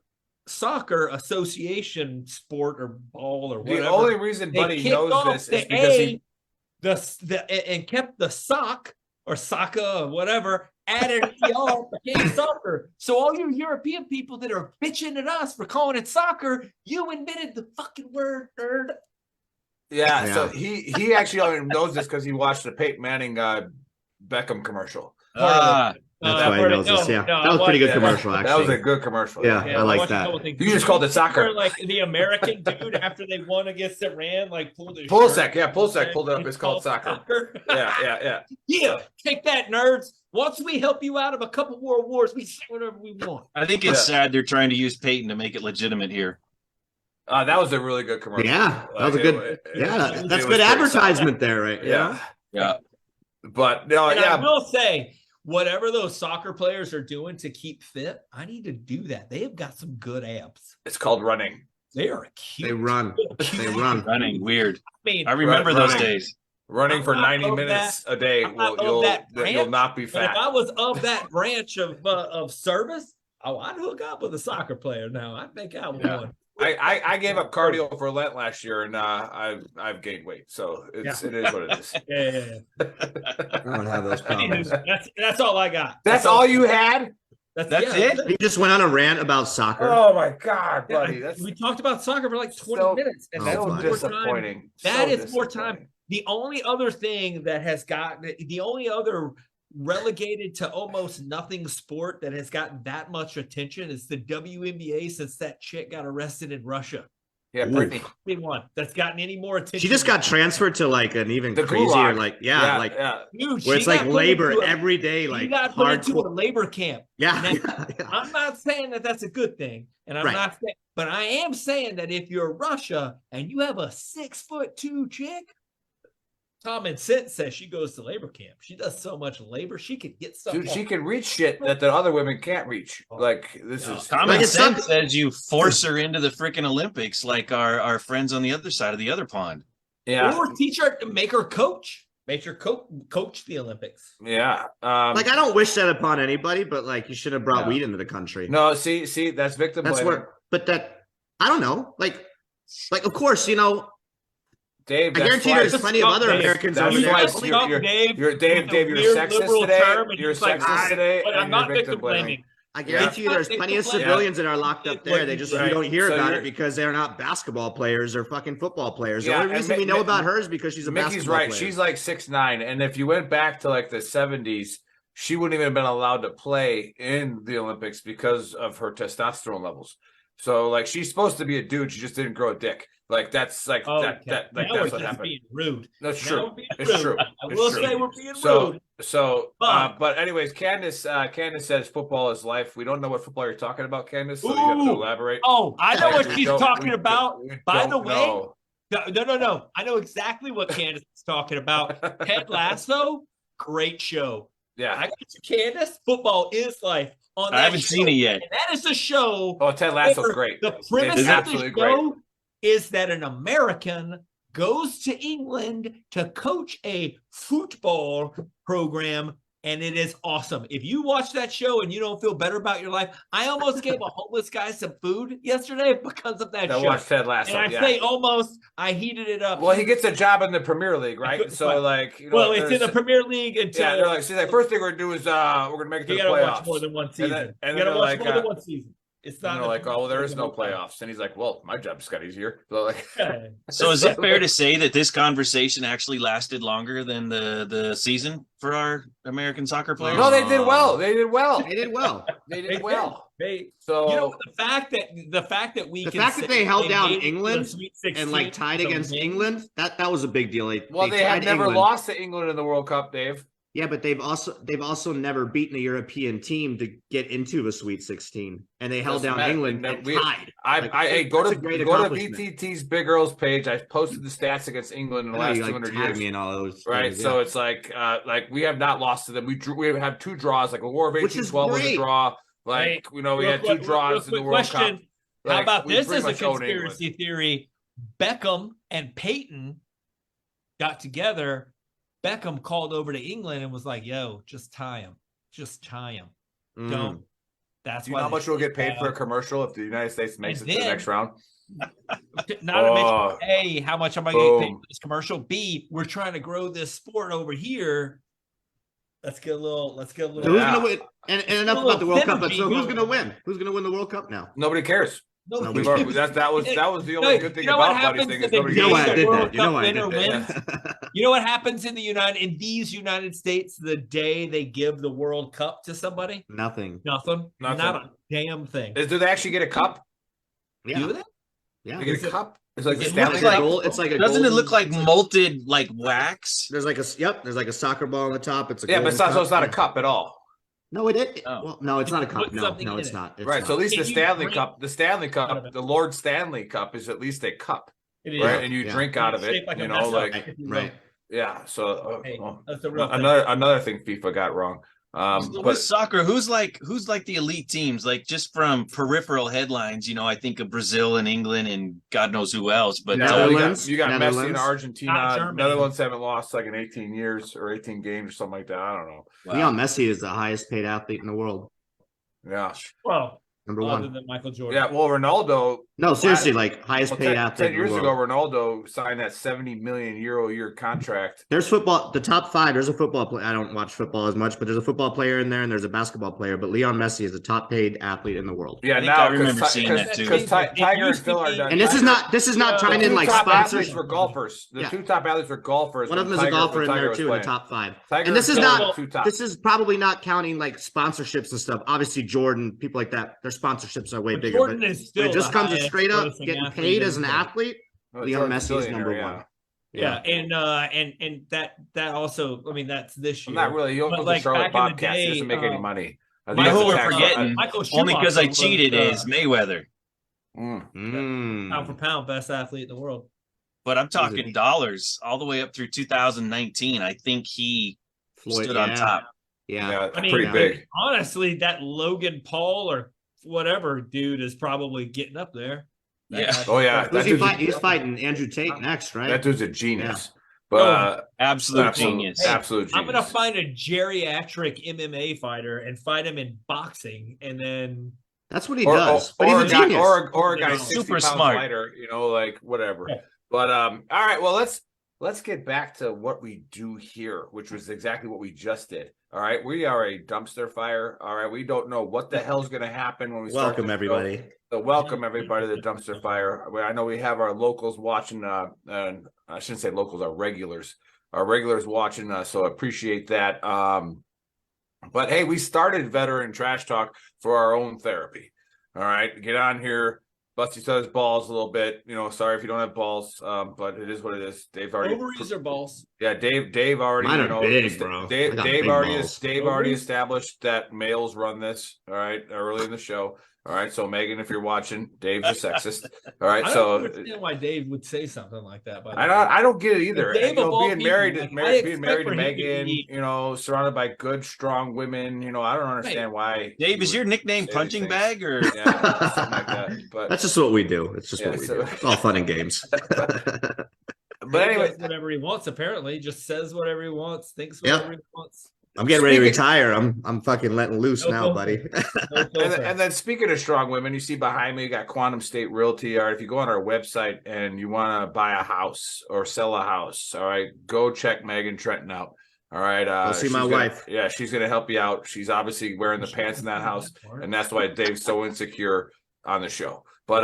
Speaker 5: soccer association sport or ball or whatever.
Speaker 2: The only reason
Speaker 5: They
Speaker 2: Buddy
Speaker 5: kicked
Speaker 2: knows
Speaker 5: off
Speaker 2: this is
Speaker 5: the
Speaker 2: because
Speaker 5: A,
Speaker 2: he
Speaker 5: and kept the sock or soccer or whatever, added ER, became soccer. So all you European people that are bitching at us for calling it soccer, you invented the fucking word, nerd.
Speaker 2: Yeah, so he actually only knows this because he watched the Peyton Manning Beckham commercial.
Speaker 7: Ah,
Speaker 6: That's why he knows this. Yeah. That was a pretty good commercial,
Speaker 2: That was
Speaker 6: actually.
Speaker 2: a good commercial.
Speaker 6: Yeah. I like
Speaker 5: want you to
Speaker 6: that.
Speaker 5: know what they
Speaker 2: You
Speaker 5: do.
Speaker 2: just called it soccer.
Speaker 5: Like the American dude after they won against Iran, like pulled his
Speaker 2: Pulisic,
Speaker 5: shirt.
Speaker 2: yeah, Pulisic pulled it up. It's called soccer. Yeah.
Speaker 5: Yeah, take that, nerds. Once we help you out of a couple world wars, we say whatever we want.
Speaker 7: I think it's sad they're trying to use Peyton to make it legitimate here.
Speaker 2: That was a really good commercial.
Speaker 6: Yeah. That was a good. That's
Speaker 2: it was
Speaker 6: good
Speaker 2: great.
Speaker 6: advertisement there, right?
Speaker 2: Yeah.
Speaker 7: Yeah.
Speaker 2: But no,
Speaker 5: And I
Speaker 2: yeah.
Speaker 5: will say, whatever those soccer players are doing to keep fit, I need to do that. They have got some good abs.
Speaker 2: It's called running.
Speaker 5: They are cute.
Speaker 6: They run. They run.
Speaker 7: Running weird.
Speaker 5: I mean,
Speaker 7: I remember those
Speaker 2: running.
Speaker 7: days.
Speaker 2: Running for
Speaker 5: I'm not
Speaker 2: 90
Speaker 5: of
Speaker 2: minutes a day,
Speaker 5: I'm not of
Speaker 2: you'll
Speaker 5: that branch,
Speaker 2: you'll not be
Speaker 5: but if
Speaker 2: fat.
Speaker 5: I was of that branch of service, I'd hook up with a soccer player now. I'd make out with
Speaker 2: Yeah.
Speaker 5: one.
Speaker 2: I gave up cardio for Lent last year, and I've gained weight, so it is what it is.
Speaker 5: Yeah.
Speaker 6: I don't have those problems.
Speaker 5: That's all I got.
Speaker 2: That's all you had?
Speaker 7: That's
Speaker 5: yeah,
Speaker 7: it?
Speaker 6: He just went on a rant about soccer.
Speaker 2: Oh my god,
Speaker 5: Yeah,
Speaker 2: buddy, that's
Speaker 5: we talked about soccer for like 20
Speaker 2: so-
Speaker 5: minutes, and
Speaker 6: Oh,
Speaker 5: that's
Speaker 2: so
Speaker 6: my.
Speaker 5: more time.
Speaker 2: disappointing.
Speaker 5: That
Speaker 2: So
Speaker 5: is more
Speaker 2: disappointing.
Speaker 5: time. The only other thing that has gotten the only other relegated to almost nothing sport that has gotten that much attention is the WNBA since that chick got arrested in Russia.
Speaker 2: Yeah, Brittany.
Speaker 5: Only one that's gotten any more attention.
Speaker 6: She just got transferred to like an even
Speaker 2: The
Speaker 6: crazier,
Speaker 2: gulag.
Speaker 6: like,
Speaker 5: Dude,
Speaker 6: where it's
Speaker 5: she
Speaker 6: like
Speaker 5: got put
Speaker 6: labor
Speaker 5: into a-
Speaker 6: every day,
Speaker 5: She
Speaker 6: like
Speaker 5: got put into a
Speaker 6: hardcore.
Speaker 5: labor camp.
Speaker 6: Yeah.
Speaker 5: Now, I'm not saying that that's a good thing, and I'm
Speaker 6: Right.
Speaker 5: not saying, but I am saying that if you're Russia and you have a 6'2" chick, Common Sense says she goes to labor camp. She does so much labor, she could get stuff.
Speaker 2: Dude, she
Speaker 5: off.
Speaker 2: can reach shit that the other women can't reach. Like this
Speaker 5: No.
Speaker 2: is
Speaker 7: Common
Speaker 6: Like, it's
Speaker 7: sense
Speaker 6: not-
Speaker 7: says you force her into the freaking Olympics like our friends on the other side of the other pond.
Speaker 2: yeah,
Speaker 5: Or teach her, make her coach. Make her coach the Olympics.
Speaker 2: yeah.
Speaker 6: Like, I don't wish that upon anybody, but like, you should have brought
Speaker 2: Yeah.
Speaker 6: weed into the country.
Speaker 2: No, see, that's victim
Speaker 6: That's
Speaker 2: blaming.
Speaker 6: where, but that, I don't know. Like, of course, you know,
Speaker 2: Dave.
Speaker 6: I
Speaker 2: that's
Speaker 6: guarantee
Speaker 2: why-
Speaker 6: there's plenty of other
Speaker 5: Dave,
Speaker 6: Americans
Speaker 2: that's
Speaker 6: over there.
Speaker 2: why
Speaker 5: just
Speaker 2: you're-
Speaker 5: stop
Speaker 2: you're-
Speaker 5: Dave
Speaker 2: You're Dave.
Speaker 5: with
Speaker 2: Dave,
Speaker 5: a
Speaker 2: you're
Speaker 5: weird
Speaker 2: sexist
Speaker 5: liberal
Speaker 2: today.
Speaker 5: term, and
Speaker 2: You're
Speaker 5: he's like,
Speaker 2: sexist today,
Speaker 5: But
Speaker 2: and
Speaker 5: I'm
Speaker 2: you're
Speaker 5: not victim
Speaker 2: victim blaming.
Speaker 5: blaming.
Speaker 6: I guarantee you there's
Speaker 5: Yeah.
Speaker 6: plenty of
Speaker 5: Yeah.
Speaker 6: civilians that are locked up there. They just,
Speaker 5: Right.
Speaker 6: you don't hear
Speaker 2: So
Speaker 6: about
Speaker 2: you're-
Speaker 6: it because they're not basketball players or fucking football players. The
Speaker 2: Yeah,
Speaker 6: only
Speaker 2: and
Speaker 6: reason we
Speaker 2: Mi-
Speaker 6: know
Speaker 2: Mi-
Speaker 6: about her is because she's a
Speaker 2: Mickey's
Speaker 6: basketball
Speaker 2: right.
Speaker 6: player.
Speaker 2: She's like 6'9", and if you went back to like the 70s, she wouldn't even have been allowed to play in the Olympics because of her testosterone levels. So like she's supposed to be a dude, she just didn't grow a dick. Like that's like that's what happened.
Speaker 5: Being rude.
Speaker 2: That's true.
Speaker 5: It's
Speaker 2: true.
Speaker 5: I will say we're being rude.
Speaker 2: But anyways, Candace says football is life. We don't know what football you're talking about, Candace. So you have to elaborate.
Speaker 5: Oh, I know what she's talking
Speaker 2: we
Speaker 5: about. By the way,
Speaker 2: know.
Speaker 5: no. I know exactly what Candace is talking about. Ted Lasso, great show.
Speaker 2: Yeah,
Speaker 5: I got you, Candace. Football is life. On
Speaker 7: I haven't seen it yet.
Speaker 5: And that is a show.
Speaker 2: Oh, Ted Lasso's great.
Speaker 5: The premise
Speaker 2: It's
Speaker 5: of
Speaker 2: absolutely
Speaker 5: the show
Speaker 2: great.
Speaker 5: is that an American goes to England to coach a football program, and it is awesome. If you watch that show and you don't feel better about your life, I almost gave a homeless guy some food yesterday because of that show.
Speaker 2: Watch Ted Lasso.
Speaker 5: And I say almost, I heated it up.
Speaker 2: Well, he gets a job in the Premier League, right? So like,
Speaker 5: it's in the Premier League until
Speaker 2: they're like, see, like first thing we're gonna do is we're gonna make it to
Speaker 5: you
Speaker 2: the
Speaker 5: gotta
Speaker 2: playoffs.
Speaker 5: watch more than one season.
Speaker 2: And
Speaker 5: you
Speaker 2: then
Speaker 5: gotta watch
Speaker 2: like,
Speaker 5: more than one season. It's not
Speaker 2: like, oh, well, there is no playoffs. And he's like, well, my job just got easier. So like,
Speaker 7: So is it fair to say that this conversation actually lasted longer than the season for our American soccer players?
Speaker 2: no, they did well. They did well.
Speaker 6: They did well.
Speaker 2: They did well.
Speaker 5: So the fact that
Speaker 6: they held down
Speaker 5: made it to the
Speaker 6: England
Speaker 5: Sweet 16
Speaker 6: and like tied against
Speaker 5: win.
Speaker 6: England, that was a big deal.
Speaker 2: They have
Speaker 6: tied
Speaker 2: never
Speaker 6: England.
Speaker 2: lost to England in the World Cup, Dave.
Speaker 6: Yeah, but they've also never beaten a European team to get into a Sweet 16, and they held down England and tied.
Speaker 2: Go to VTT's Big Girls page. I posted the stats against England in the last 200 years.
Speaker 6: Me in all those
Speaker 2: right,
Speaker 6: things,
Speaker 2: so it's like we have not lost to them. We have two draws. Like a War of 1812 was a draw. Like we had two draws in the World Cup.
Speaker 5: How about this as a conspiracy theory? Beckham and Peyton got together. Beckham called over to England and was like, yo, just tie him. Just tie him. Don't. That's
Speaker 2: Do you know how much we'll get paid for a commercial if the United States makes it to the next round?
Speaker 5: Not to mention, A, how much am I getting paid for this commercial? B, we're trying to grow this sport over here. Let's get a little.
Speaker 6: So who's gonna win? And enough about the World Cup. But so who's gonna win? Who's gonna win the World Cup now?
Speaker 2: Nobody cares.
Speaker 6: Nobody
Speaker 2: that was the only good thing about Buddy thing is nobody
Speaker 6: You know why I did that.
Speaker 5: You know what happens in these United States the day they give the World Cup to somebody?
Speaker 6: Nothing.
Speaker 5: Not a damn thing.
Speaker 2: Do they actually get a cup?
Speaker 6: Yeah.
Speaker 5: Do they?
Speaker 6: Yeah.
Speaker 2: They get a cup. It's like
Speaker 6: it's like a
Speaker 7: doesn't it look like molted like wax?
Speaker 6: There's like a soccer ball on the top. It's a
Speaker 2: but it's not a cup at all.
Speaker 6: No, well, no, it's not a cup. No, it's not. It's
Speaker 2: right.
Speaker 6: not.
Speaker 2: So at least the Stanley Cup, the Lord Stanley Cup is at least a cup,
Speaker 5: it is.
Speaker 2: right? And you drink out of it,
Speaker 6: right.
Speaker 2: Yeah. So
Speaker 5: that's the real
Speaker 2: another thing FIFA got wrong.
Speaker 7: With soccer, who's like the elite teams? Like just from peripheral headlines, I think of Brazil and England and God knows who else. But
Speaker 2: you got Messi and Argentina. Netherlands haven't lost like in 18 years or 18 games or something like that. I don't know.
Speaker 6: Wow. Leon Messi is the highest paid athlete in the world.
Speaker 2: Yeah.
Speaker 5: Well,
Speaker 6: number
Speaker 5: other
Speaker 6: one
Speaker 5: than Michael Jordan.
Speaker 2: Yeah. Well, Ronaldo.
Speaker 6: No, seriously, highest paid athlete.
Speaker 2: 10 years ago, Ronaldo signed that 70 million euro a year contract.
Speaker 6: There's football. The top five. There's a football player. I don't watch football as much, but there's a football player in there, and there's a basketball player. But Leon Messi is the top paid athlete in the world.
Speaker 2: Yeah,
Speaker 7: I remember seeing that too.
Speaker 2: Because Tiger and Phil are done.
Speaker 6: And this is not trying in like sponsors.
Speaker 2: For golfers, the two top athletes were golfers.
Speaker 6: One of them is a golfer in there too, in the top five. And this is not. This is probably not counting like sponsorships and stuff. Obviously, Jordan, people like that, their sponsorships are way bigger.
Speaker 5: Jordan
Speaker 6: but
Speaker 5: is still
Speaker 6: when it just comes to straight up
Speaker 5: grossing
Speaker 6: getting
Speaker 5: athlete
Speaker 6: paid as
Speaker 5: in
Speaker 6: an
Speaker 5: the world.
Speaker 6: athlete. Leon Messi is number one.
Speaker 5: Yeah, and that also, I mean, that's this year.
Speaker 2: Not really. You don't go to Charlotte Bobcats. He doesn't make any money.
Speaker 7: Who we're forgetting, only because I cheated, is Mayweather.
Speaker 5: Pound for pound, best athlete in the world.
Speaker 7: But I'm talking dollars all the way up through 2019. I think he stood on top.
Speaker 6: Yeah,
Speaker 5: I mean,
Speaker 2: pretty big.
Speaker 5: Honestly, that Logan Paul or whatever dude is probably getting up there.
Speaker 6: He's fighting Andrew Tate next, right?
Speaker 2: That dude's a genius. But
Speaker 7: absolute genius.
Speaker 2: Absolute genius.
Speaker 5: I'm gonna find a geriatric MMA fighter and fight him in boxing, and then
Speaker 6: that's what he does. But he's a genius.
Speaker 2: Or a guy
Speaker 7: super
Speaker 2: 60
Speaker 7: smart.
Speaker 2: pounds lighter, like whatever. Yeah. But all right, well let's get back to what we do here, which was exactly what we just did. All right, we are a dumpster fire. All right, we don't know what the hell's going to happen when we start.
Speaker 6: Welcome everybody.
Speaker 2: So welcome everybody to the dumpster fire. I know we have our locals watching. And I shouldn't say locals, our regulars watching. So appreciate that. But hey, we started Veteran Trash Talk for our own therapy. All right, get on here, bust each other's balls a little bit. Sorry if you don't have balls, but it is what it is. Dave already
Speaker 5: Ovaries or balls?
Speaker 2: Yeah, Dave already.
Speaker 6: Mine are big, bro.
Speaker 2: Dave
Speaker 6: I got big
Speaker 2: already
Speaker 6: balls.
Speaker 2: Dave already established that males run this. All right, early in the show. All right, so Megan, if you're watching, Dave's a sexist. All right,
Speaker 5: I
Speaker 2: so
Speaker 5: don't understand why Dave would say something like that. By the way.
Speaker 2: I don't get it either.
Speaker 5: Dave, of all
Speaker 2: Being
Speaker 5: people,
Speaker 2: married
Speaker 5: like,
Speaker 2: to
Speaker 5: I
Speaker 2: being
Speaker 5: expect
Speaker 2: married
Speaker 5: for
Speaker 2: to
Speaker 5: him to
Speaker 2: Megan,
Speaker 5: be-
Speaker 2: surrounded by good, strong women. I don't understand why.
Speaker 7: Dave,
Speaker 2: you
Speaker 7: is your
Speaker 2: would
Speaker 7: nickname
Speaker 2: say these
Speaker 7: Punching
Speaker 2: things.
Speaker 7: Bag or?
Speaker 2: Yeah, something like that. But
Speaker 6: That's just what we do. It's just
Speaker 2: Yeah,
Speaker 6: what we
Speaker 2: so-
Speaker 6: do. It's all fun and games.
Speaker 2: but
Speaker 5: Dave
Speaker 2: anyway,
Speaker 5: does whatever he wants. Apparently, just says whatever he wants, thinks
Speaker 6: Yep.
Speaker 5: whatever he wants.
Speaker 6: I'm getting ready to
Speaker 2: Speaking-
Speaker 6: retire. I'm fucking letting loose
Speaker 5: No
Speaker 6: now,
Speaker 5: filter.
Speaker 6: buddy.
Speaker 5: No
Speaker 2: And
Speaker 5: filter.
Speaker 2: then, and then speaking of strong women, you see behind me, you got Quantum State Realty. All right, if you go on our website and you want to buy a house or sell a house, all right, go check Megan Trenton out. All right,
Speaker 6: I'll see
Speaker 2: she's
Speaker 6: my
Speaker 2: gonna-
Speaker 6: wife.
Speaker 2: Yeah, she's gonna help you out. She's obviously wearing the pants in that house, and that's why Dave's so insecure on the show. But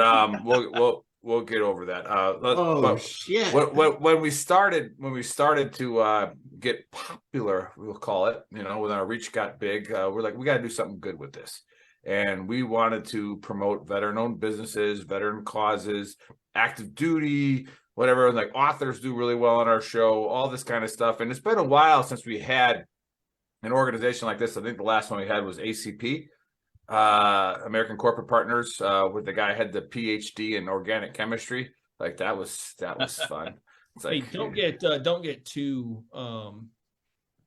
Speaker 2: we'll get over that. But
Speaker 6: shit!
Speaker 2: when we started to get popular, we'll call it, when our reach got big, we're like, we got to do something good with this, and we wanted to promote veteran-owned businesses, veteran causes, active duty, whatever. Like authors do really well on our show, all this kind of stuff. And it's been a while since we had an organization like this. I think the last one we had was ACP. American Corporate Partners, where the guy had the PhD in organic chemistry. Like that was fun. It's
Speaker 5: Hey,
Speaker 2: like,
Speaker 5: don't get too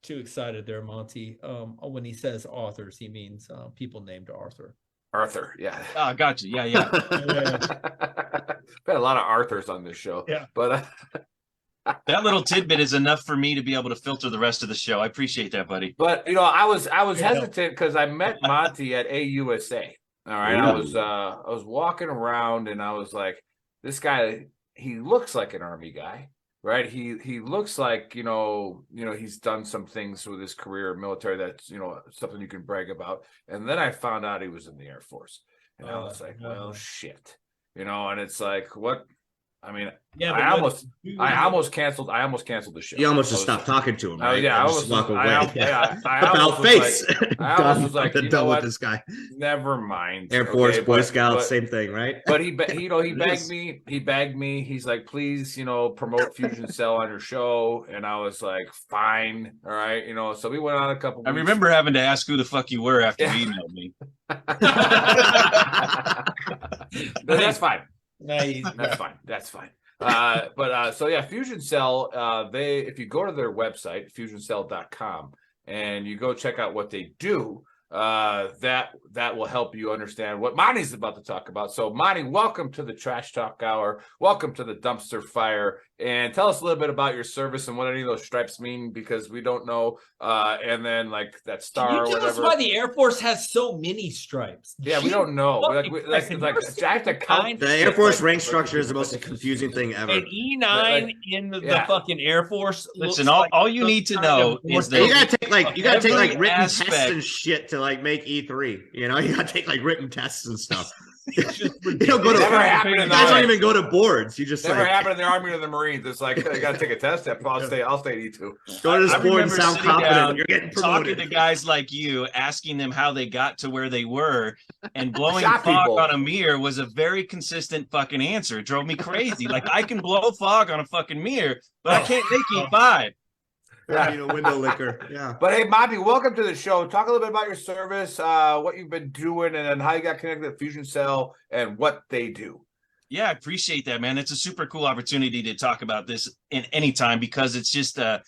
Speaker 5: excited there, Monty. When he says authors, he means people named Arthur.
Speaker 2: Arthur, yeah.
Speaker 7: Oh, gotcha. Yeah.
Speaker 2: Been a lot of Arthurs on this show.
Speaker 5: Yeah.
Speaker 2: But
Speaker 7: That little tidbit is enough for me to be able to filter the rest of the show. I appreciate that, buddy.
Speaker 2: I was hesitant because I met Monty at AUSA. All right. I was walking around and I was like, this guy, he looks like an Army guy, right? He looks like, he's done some things with his career military that's, something you can brag about. And then I found out he was in the Air Force. And I was like, well, shit. And it's like, what? I mean,
Speaker 5: Yeah,
Speaker 2: I almost canceled the show.
Speaker 6: You almost just stopped talking to him. Right?
Speaker 2: Yeah, I
Speaker 6: just walk away.
Speaker 2: I
Speaker 6: About
Speaker 2: almost was
Speaker 6: face.
Speaker 2: like, I almost was like, you know
Speaker 6: done
Speaker 2: what?
Speaker 6: with this guy.
Speaker 2: Never mind.
Speaker 6: Air Force,
Speaker 2: Okay,
Speaker 6: Boy
Speaker 2: but-
Speaker 6: Scouts,
Speaker 2: but-
Speaker 6: same thing, right?
Speaker 2: But he begged
Speaker 7: is.
Speaker 2: me. He begged me. He's like, please, promote Fusion Cell on your show. And I was like, fine, all right, So we went on a couple.
Speaker 7: I
Speaker 2: weeks.
Speaker 7: remember having to ask who the fuck you were after you emailed me.
Speaker 2: That's fine.
Speaker 5: Nice.
Speaker 2: That's fine. So yeah, Fusion Cell, if you go to their website, fusioncell.com, and you go check out what they do, that will help you understand what Monty's about to talk about. So Monty, welcome to the Trash Talk Hour. Welcome to the Dumpster Fire. And tell us a little bit about your service and what any of those stripes mean, because we don't know. And then like that star
Speaker 5: Can
Speaker 2: or
Speaker 5: you tell us
Speaker 2: whatever.
Speaker 5: why the Air Force has so many stripes?
Speaker 2: Yeah, we don't know.
Speaker 5: fucking
Speaker 2: Like,
Speaker 5: Christ, have you ever
Speaker 2: I have to
Speaker 5: seen
Speaker 2: count.
Speaker 6: The Air Force rank structure is the most confusing thing ever.
Speaker 5: An E9
Speaker 2: Like,
Speaker 5: in the
Speaker 2: yeah.
Speaker 5: fucking Air Force.
Speaker 7: Listen,
Speaker 5: looks
Speaker 7: all
Speaker 5: like
Speaker 7: you
Speaker 5: some
Speaker 7: need to
Speaker 5: kind
Speaker 7: know
Speaker 5: of
Speaker 7: is
Speaker 6: And you
Speaker 7: that
Speaker 6: gotta take
Speaker 7: every
Speaker 6: written tests
Speaker 7: aspect-
Speaker 6: and shit to like make E3. You gotta take like written tests and stuff.
Speaker 5: It's just
Speaker 6: You don't go to
Speaker 2: Never happened in
Speaker 6: you
Speaker 2: the
Speaker 6: guys don't
Speaker 2: Army.
Speaker 6: even go to boards. You just
Speaker 2: Never
Speaker 6: like
Speaker 2: happened in the Army or the Marines. It's like I gotta take a test. I'll stay at E2.
Speaker 6: go to this
Speaker 7: I
Speaker 6: board and
Speaker 7: remember
Speaker 6: sound
Speaker 7: sitting
Speaker 6: confident
Speaker 7: down,
Speaker 6: when you're getting
Speaker 7: talking
Speaker 6: promoted.
Speaker 7: to guys like you, asking them how they got to where they were, and blowing
Speaker 2: Shot
Speaker 7: fog
Speaker 2: people.
Speaker 7: on a mirror was a very consistent fucking answer. It drove me crazy. Like I can blow fog on a fucking mirror, but I can't make E5.
Speaker 6: You know, window liquor. Yeah.
Speaker 2: But hey, Monty, welcome to the show. Talk a little bit about your service, what you've been doing, and then how you got connected to Fusion Cell and what they do.
Speaker 7: Yeah, I appreciate that, man. It's a super cool opportunity to talk about this in any time because it's just, I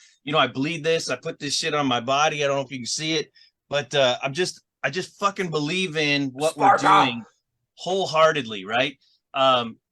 Speaker 7: bleed this. I put this shit on my body. I don't know if you can see it, but I just fucking believe in what we're
Speaker 2: Sparta.
Speaker 7: doing wholeheartedly, right?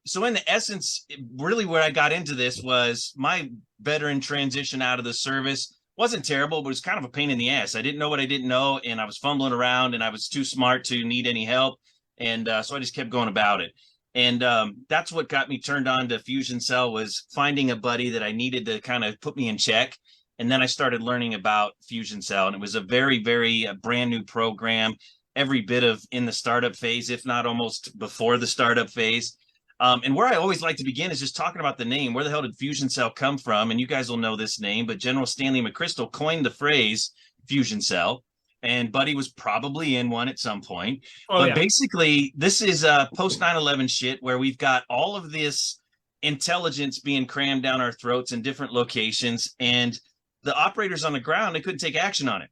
Speaker 7: So in the essence, really where I got into this was my veteran transition out of the service wasn't terrible, but it was kind of a pain in the ass. I didn't know what I didn't know, and I was fumbling around, and I was too smart to need any help. And so I just kept going about it. And that's what got me turned on to Fusion Cell, was finding a buddy that I needed to kind of put me in check. And then I started learning about Fusion Cell, and it was a very, very brand new program, every bit of in the startup phase, if not almost before the startup phase. And where I always like to begin is just talking about the name. Where the hell did Fusion Cell come from? And you guys will know this name, but General Stanley McChrystal coined the phrase Fusion Cell. and Buddy was probably in one at some point.
Speaker 5: Oh,
Speaker 7: But
Speaker 5: yeah.
Speaker 7: basically, this is post 9/11 shit where we've got all of this intelligence being crammed down our throats in different locations, and the operators on the ground, they couldn't take action on it.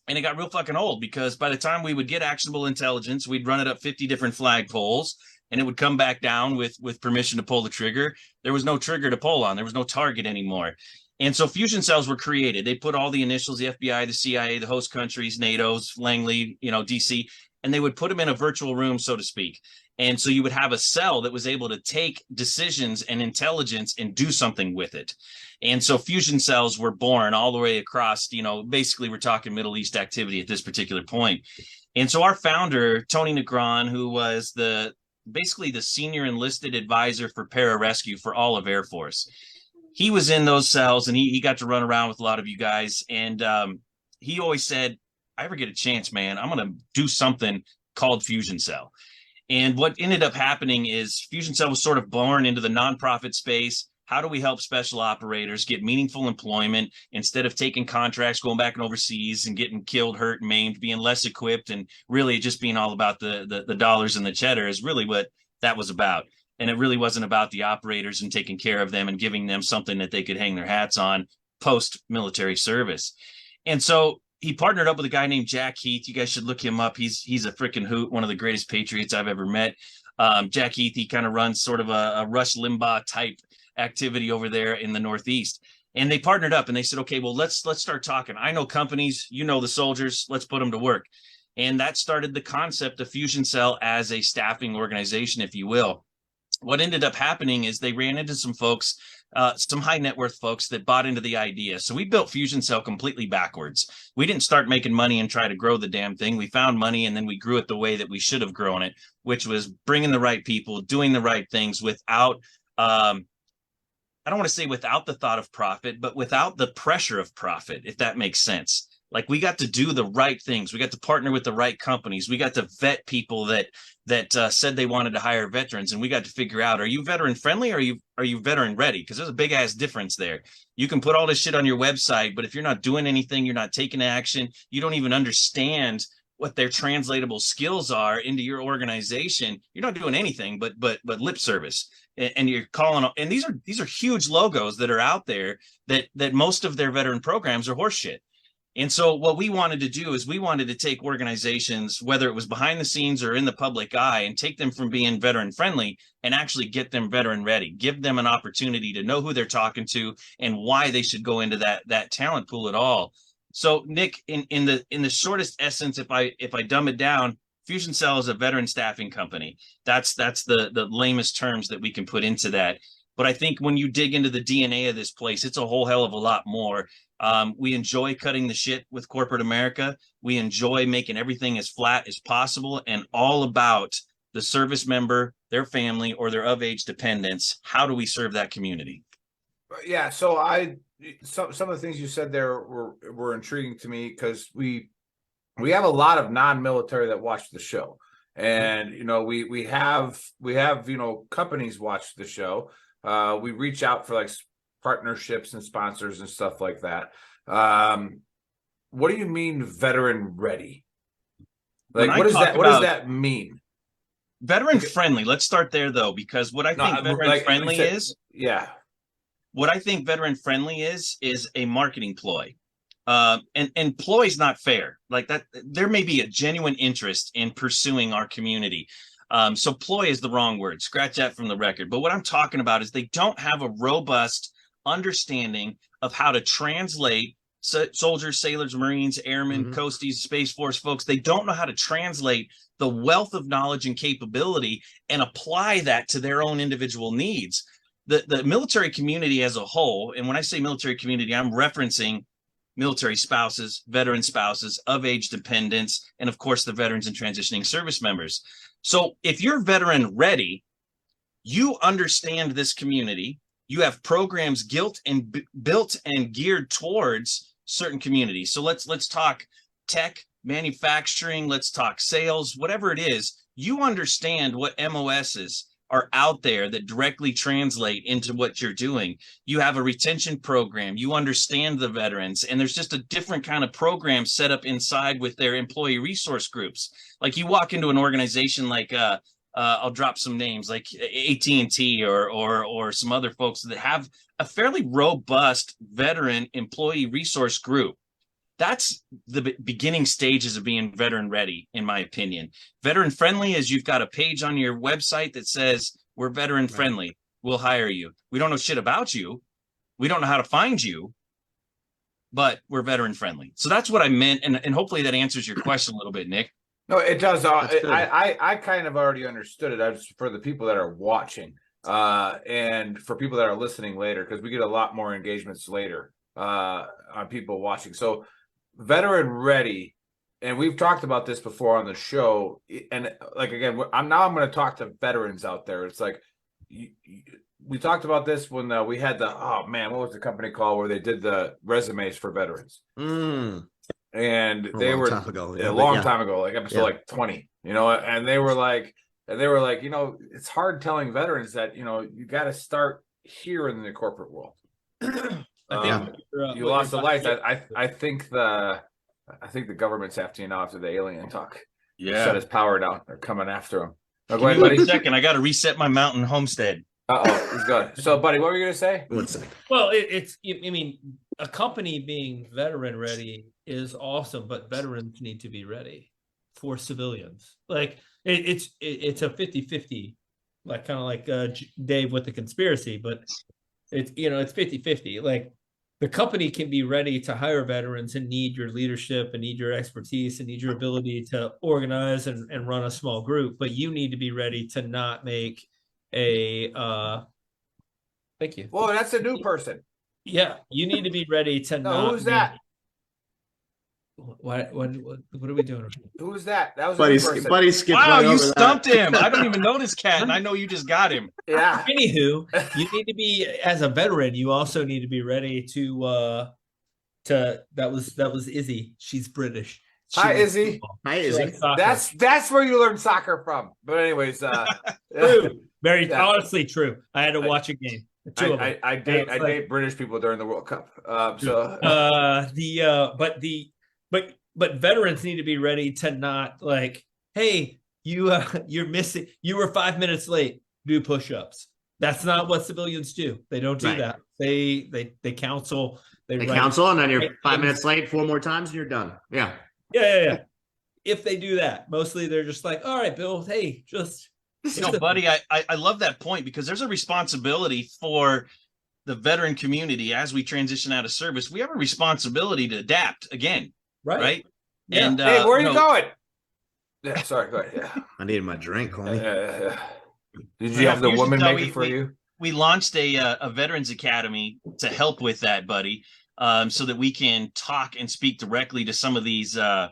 Speaker 7: And it got real fucking old because by the time we would get actionable intelligence, we'd run it up 50 different flagpoles, and it would come back down with permission to pull the trigger. There was no trigger to pull on. There was no target anymore. And so fusion cells were created. They put all the initials, the FBI, the CIA, the host countries, NATO's, Langley, DC, and they would put them in a virtual room, so to speak. And so you would have a cell that was able to take decisions and intelligence and do something with it. And so fusion cells were born all the way across, basically we're talking Middle East activity at this particular point. And so our founder, Tony Negron, who was basically the senior enlisted advisor for pararescue for all of Air Force, he was in those cells, and he got to run around with a lot of you guys. And he always said, I ever get a chance, man, I'm going to do something called Fusion Cell. And what ended up happening is Fusion Cell was sort of born into the nonprofit space. How do we help special operators get meaningful employment instead of taking contracts, going back and overseas and getting killed, hurt, and maimed, being less equipped, and really just being all about the dollars and the cheddar is really what that was about. And it really wasn't about the operators and taking care of them and giving them something that they could hang their hats on post-military service. And so he partnered up with a guy named Jack Heath. You guys should look him up. He's a freaking hoot, one of the greatest patriots I've ever met. Jack Heath, he kind of runs sort of a Rush Limbaugh type activity over there in the Northeast. And they partnered up and they said, okay, well, let's start talking. I know companies, the soldiers, let's put them to work. And that started the concept of Fusion Cell as a staffing organization, if you will. What ended up happening is they ran into some folks, some high net worth folks that bought into the idea. So we built Fusion Cell completely backwards. We didn't start making money and try to grow the damn thing. We found money and then we grew it the way that we should have grown it, which was bringing the right people, doing the right things without, I don't want to say without the thought of profit, but without the pressure of profit, if that makes sense. Like, we got to do the right things. We got to partner with the right companies. We got to vet people that said they wanted to hire veterans, and we got to figure out, are you veteran friendly or are you veteran ready? Because there's a big ass difference there. You can put all this shit on your website, but if you're not doing anything, you're not taking action, you don't even understand what their translatable skills are into your organization, you're not doing anything but lip service. And you're calling, and these are huge logos that are out there that most of their veteran programs are horseshit. And so what we wanted to do is we wanted to take organizations, whether it was behind the scenes or in the public eye, and take them from being veteran friendly and actually get them veteran ready, give them an opportunity to know who they're talking to and why they should go into that talent pool at all. So Nick, in the shortest essence, if I dumb it down, Fusion Cell is a veteran staffing company. That's the lamest terms that we can put into that. But I think when you dig into the DNA of this place, it's a whole hell of a lot more. We enjoy cutting the shit with corporate America. We enjoy making everything as flat as possible and all about the service member, their family, or their of-age dependents. How do we serve that community?
Speaker 2: Yeah, so some of the things you said there were intriguing to me because we have a lot of non-military that watch the show, and we have companies watch the show. We reach out for like partnerships and sponsors and stuff like that. What do you mean veteran ready? Like, what does that mean?
Speaker 7: Veteran friendly. Let's start there though, because what I think veteran friendly is.
Speaker 2: Yeah.
Speaker 7: What I think veteran friendly is a marketing ploy. And ploy is not fair. Like that, there may be a genuine interest in pursuing our community. So ploy is the wrong word. Scratch that from the record. But what I'm talking about is they don't have a robust understanding of how to translate soldiers, sailors, Marines, airmen, coasties, Space Force folks. They don't know how to translate the wealth of knowledge and capability and apply that to their own individual needs. The military community as a whole, and when I say military community, I'm referencing military spouses, veteran spouses, of-age dependents, and of course the veterans and transitioning service members. So if you're veteran ready, you understand this community. You have programs built and geared towards certain communities. So let's talk tech, manufacturing, let's talk sales, whatever it is. You understand what MOSs are out there that directly translate into what you're doing. You have a retention program, you understand the veterans, and there's just a different kind of program set up inside with their employee resource groups. Like you walk into an organization like I'll drop some names like AT&T or some other folks that have a fairly robust veteran employee resource group. That's the beginning stages of being veteran ready, in my opinion. Veteran friendly is you've got a page on your website that says we're veteran friendly. We'll hire you. We don't know shit about you. We don't know how to find you, but we're veteran friendly. So that's what I meant. And hopefully that answers your question a little bit, Nick.
Speaker 2: No, it does.
Speaker 6: That's good.
Speaker 2: I kind of already understood it. I just for the people that are watching, and for people that are listening later, because we get a lot more engagements later on people watching. So, veteran ready, and we've talked about this before on the show. And like again, I'm going to talk to veterans out there. It's like we talked about this when we had what was the company called where they did the resumes for veterans? And they were a long time ago, like episode like 20, and they were like, it's hard telling veterans that, you got to start here in the corporate world.
Speaker 5: I think
Speaker 2: you lost a life. I think the government's after you now after the alien talk.
Speaker 7: Yeah.
Speaker 2: Shut his power down. They're coming after him.
Speaker 7: Now, go ahead, buddy. Wait a second. I got to reset my mountain homestead.
Speaker 2: He's good. So, buddy, what were you going to say?
Speaker 6: 1 second.
Speaker 5: Well, I mean, a company being veteran ready is awesome, but veterans need to be ready for civilians. Like it's a 50-50, like kind of like Dave with the conspiracy, but it's 50-50. Like the company can be ready to hire veterans and need your leadership and need your expertise and need your ability to organize and run a small group, but you need to be ready to not make a thank you.
Speaker 2: Whoa, that's a new person.
Speaker 5: Yeah, you need to be ready to not.
Speaker 2: Who's that?
Speaker 5: What are we doing?
Speaker 2: Who's that? That was a new person.
Speaker 6: Buddy skipped
Speaker 7: Wow,
Speaker 6: right
Speaker 7: you
Speaker 6: over
Speaker 7: stumped
Speaker 6: that.
Speaker 7: him. I don't even know this cat, and I know you just got him.
Speaker 2: Yeah.
Speaker 5: Anywho, you need to be, as a veteran, you also need to be ready to that was Izzy. She's British.
Speaker 2: Hi, Izzy.
Speaker 6: Hi, Izzy.
Speaker 2: That's where you learned soccer from. But anyways,
Speaker 5: true. Very honestly true. I had to watch a game.
Speaker 2: I date British people during the World Cup.
Speaker 5: But veterans need to be ready to not like, hey, you're missing. You were 5 minutes late. Do push-ups. That's not what civilians do. They don't do that. They counsel.
Speaker 6: They counsel, and then you're 5 minutes late 4 more times, and you're done. Yeah.
Speaker 5: Yeah. If they do that, mostly they're just like, all right, Bill. Hey, just.
Speaker 7: Buddy, I love that point because there's a responsibility for the veteran community as we transition out of service. We have a responsibility to adapt again, right?
Speaker 5: Yeah.
Speaker 7: And
Speaker 2: hey, where are you going? Yeah, sorry, go ahead. Yeah,
Speaker 6: I needed my drink, homie.
Speaker 2: Did you have the woman make it for you?
Speaker 7: We launched a Veterans Academy to help with that, buddy, so that we can talk and speak directly to some of these. I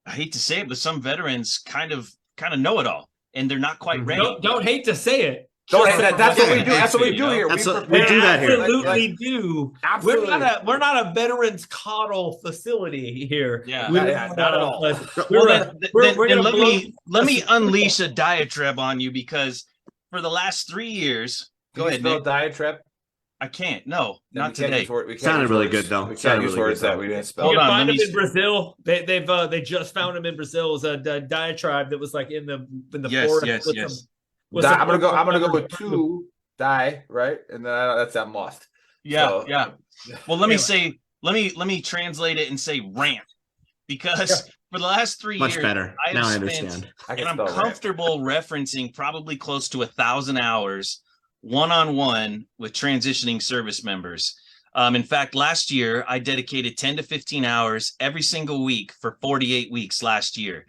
Speaker 7: hate to say it, but some veterans kind of know it all. And they're not quite ready.
Speaker 5: Don't hate to say it.
Speaker 2: Don't hate that. That's what we do. That's what we do here.
Speaker 6: We do that here.
Speaker 5: Absolutely do.
Speaker 2: Absolutely.
Speaker 5: We're not a veterans coddle facility here.
Speaker 7: Yeah,
Speaker 2: not at all.
Speaker 7: Let me unleash a diatribe on you because for the last 3 years, go ahead, Nick.
Speaker 2: Diatribe.
Speaker 7: I can't. No, not today.
Speaker 6: Sounded really good though.
Speaker 2: We can't use words that we didn't spell.
Speaker 5: You can find them in Brazil. They just found them in Brazil. It was a diatribe that was like in the forest.
Speaker 7: Yes.
Speaker 2: I'm gonna go with two die right, and then I'm lost.
Speaker 7: Yeah. Well, let me translate it and say rant because for the last 3 years,
Speaker 6: much better. Now I understand.
Speaker 7: And I'm comfortable referencing probably close to 1,000 hours one-on-one with transitioning service members. In fact, last year, I dedicated 10 to 15 hours every single week for 48 weeks last year.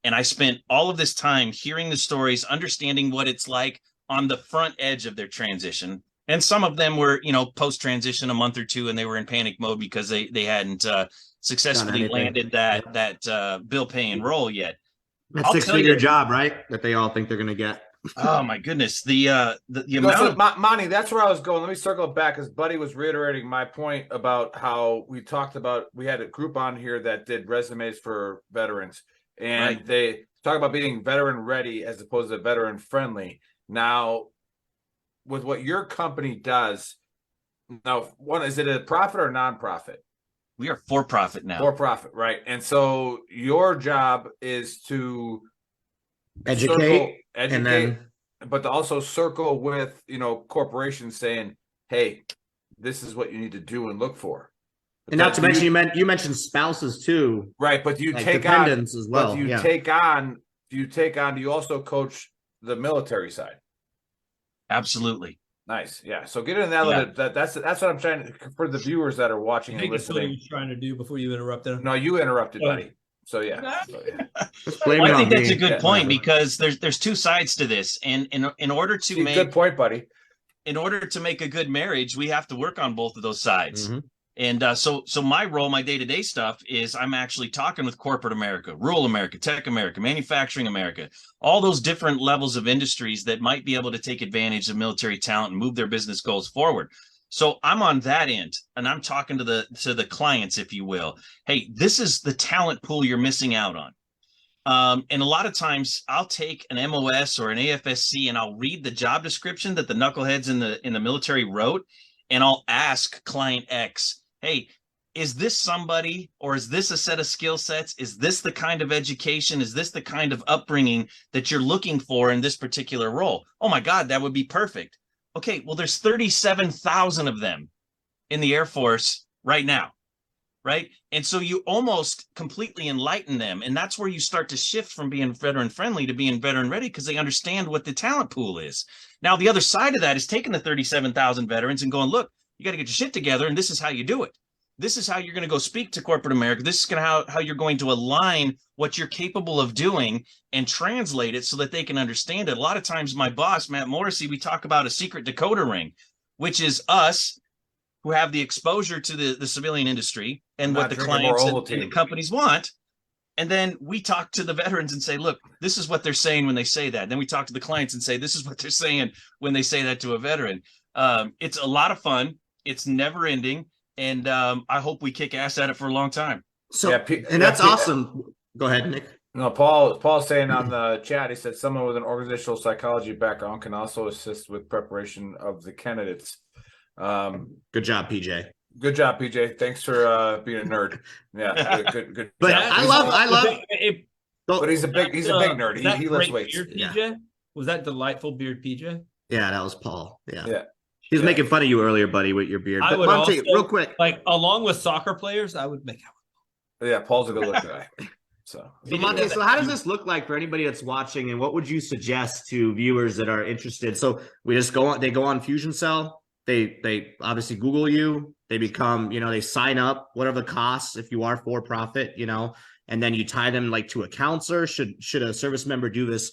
Speaker 7: And I spent all of this time hearing the stories, understanding what it's like on the front edge of their transition. And some of them were, post-transition a month or two, and they were in panic mode because they hadn't successfully landed that bill paying role yet.
Speaker 6: That 6-figure job, right? That they all think they're going to get.
Speaker 7: Oh my goodness. The amount of
Speaker 2: Monty, that's where I was going. Let me circle it back because Buddy was reiterating my point about how we talked about we had a group on here that did resumes for veterans. and
Speaker 7: Right.
Speaker 2: they talk about being veteran ready as opposed to veteran friendly. Now, with what your company does, now, one, is it a profit or non-profit?
Speaker 7: We are for profit now.
Speaker 2: For profit, right? And so your job is to
Speaker 6: Educate,
Speaker 2: educate,
Speaker 6: and then
Speaker 2: but to also circle with, corporations saying, hey, this is what you need to do and look for.
Speaker 6: and not to mention you mentioned spouses too,
Speaker 2: right, but do you
Speaker 6: like
Speaker 2: take on
Speaker 6: dependents as well.
Speaker 2: but do you
Speaker 6: Yeah.
Speaker 2: take on do you also coach the military side?
Speaker 7: Absolutely.
Speaker 2: Nice. Yeah. So get into that a
Speaker 7: Yeah.
Speaker 2: little bit. That's what I'm trying to, for the viewers that are watching
Speaker 5: I
Speaker 2: and
Speaker 5: think that's what he
Speaker 2: listening.
Speaker 5: was trying to do before you interrupted him.
Speaker 2: No, you interrupted,
Speaker 5: Oh.
Speaker 2: buddy. So yeah.
Speaker 6: Just blame
Speaker 7: Well,
Speaker 6: it
Speaker 7: I
Speaker 6: on
Speaker 7: think that's
Speaker 6: me.
Speaker 7: a good
Speaker 2: Yeah,
Speaker 7: point
Speaker 6: whatever.
Speaker 7: because there's two sides to this, and in order to
Speaker 2: See,
Speaker 7: make
Speaker 2: good point, buddy.
Speaker 7: in order to make a good marriage, we have to work on both of those sides.
Speaker 6: Mhm.
Speaker 7: And so my role, my day-to-day stuff is I'm actually talking with corporate America, rural America, tech America, manufacturing America, all those different levels of industries that might be able to take advantage of military talent and move their business goals forward. So I'm on that end and I'm talking to the clients, if you will. Hey, this is the talent pool you're missing out on. And a lot of times I'll take an MOS or an AFSC and I'll read the job description that the knuckleheads in the military wrote, and I'll ask client X, hey, is this somebody, or is this a set of skill sets? Is this the kind of education? Is this the kind of upbringing that you're looking for in this particular role? Oh my God, that would be perfect. Okay, well, there's 37,000 of them in the Air Force right now. Right. And so you almost completely enlighten them. And that's where you start to shift from being veteran friendly to being veteran ready, because they understand what the talent pool is. Now, the other side of that is taking the 37,000 veterans and going, look, you got to get your shit together. And this is how you do it. This is how you're going to go speak to corporate America. This is going to how you're going to align what you're capable of doing and translate it so that they can understand it. A lot of times my boss, Matt Morrissey, we talk about a secret decoder ring, which is us who have the exposure to the civilian industry and what the clients and the companies want. And then we talk to the veterans and say, look, this is what they're saying when they say that. And then we talk to the clients and say, this is what they're saying when they say that to a veteran. It's a lot of fun. It's never ending. And I hope we kick ass at it for a long time.
Speaker 6: So,
Speaker 2: Yeah,
Speaker 6: and that's awesome. Go ahead, Nick.
Speaker 2: No, Paul's saying on the chat, he said someone with an organizational psychology background can also assist with preparation of the candidates.
Speaker 6: Good job, PJ.
Speaker 2: Good job, PJ. Thanks for being a nerd. Yeah, good.
Speaker 6: But
Speaker 2: job.
Speaker 6: I love.
Speaker 2: But he's a big nerd. He lifts
Speaker 5: great
Speaker 2: weights.
Speaker 5: beard,
Speaker 6: Yeah.
Speaker 5: PJ? Was that delightful beard, PJ?
Speaker 6: Yeah, that was Paul. Yeah.
Speaker 2: Yeah.
Speaker 6: He was
Speaker 2: Yeah.
Speaker 6: making fun of you earlier, buddy, with your beard.
Speaker 5: I
Speaker 6: But
Speaker 5: would
Speaker 6: Monte,
Speaker 5: also-
Speaker 6: real quick.
Speaker 5: Like, along with soccer players, I would make out.
Speaker 2: Yeah, Paul's a good looking guy. So
Speaker 6: So Monte, so how does this look like for anybody that's watching, and what would you suggest to viewers that are interested? So we just go on, they go on Fusion Cell, they obviously Google you, they become, they sign up, whatever the costs, if you are for profit, and then you tie them like to a counselor. Should a service member do this,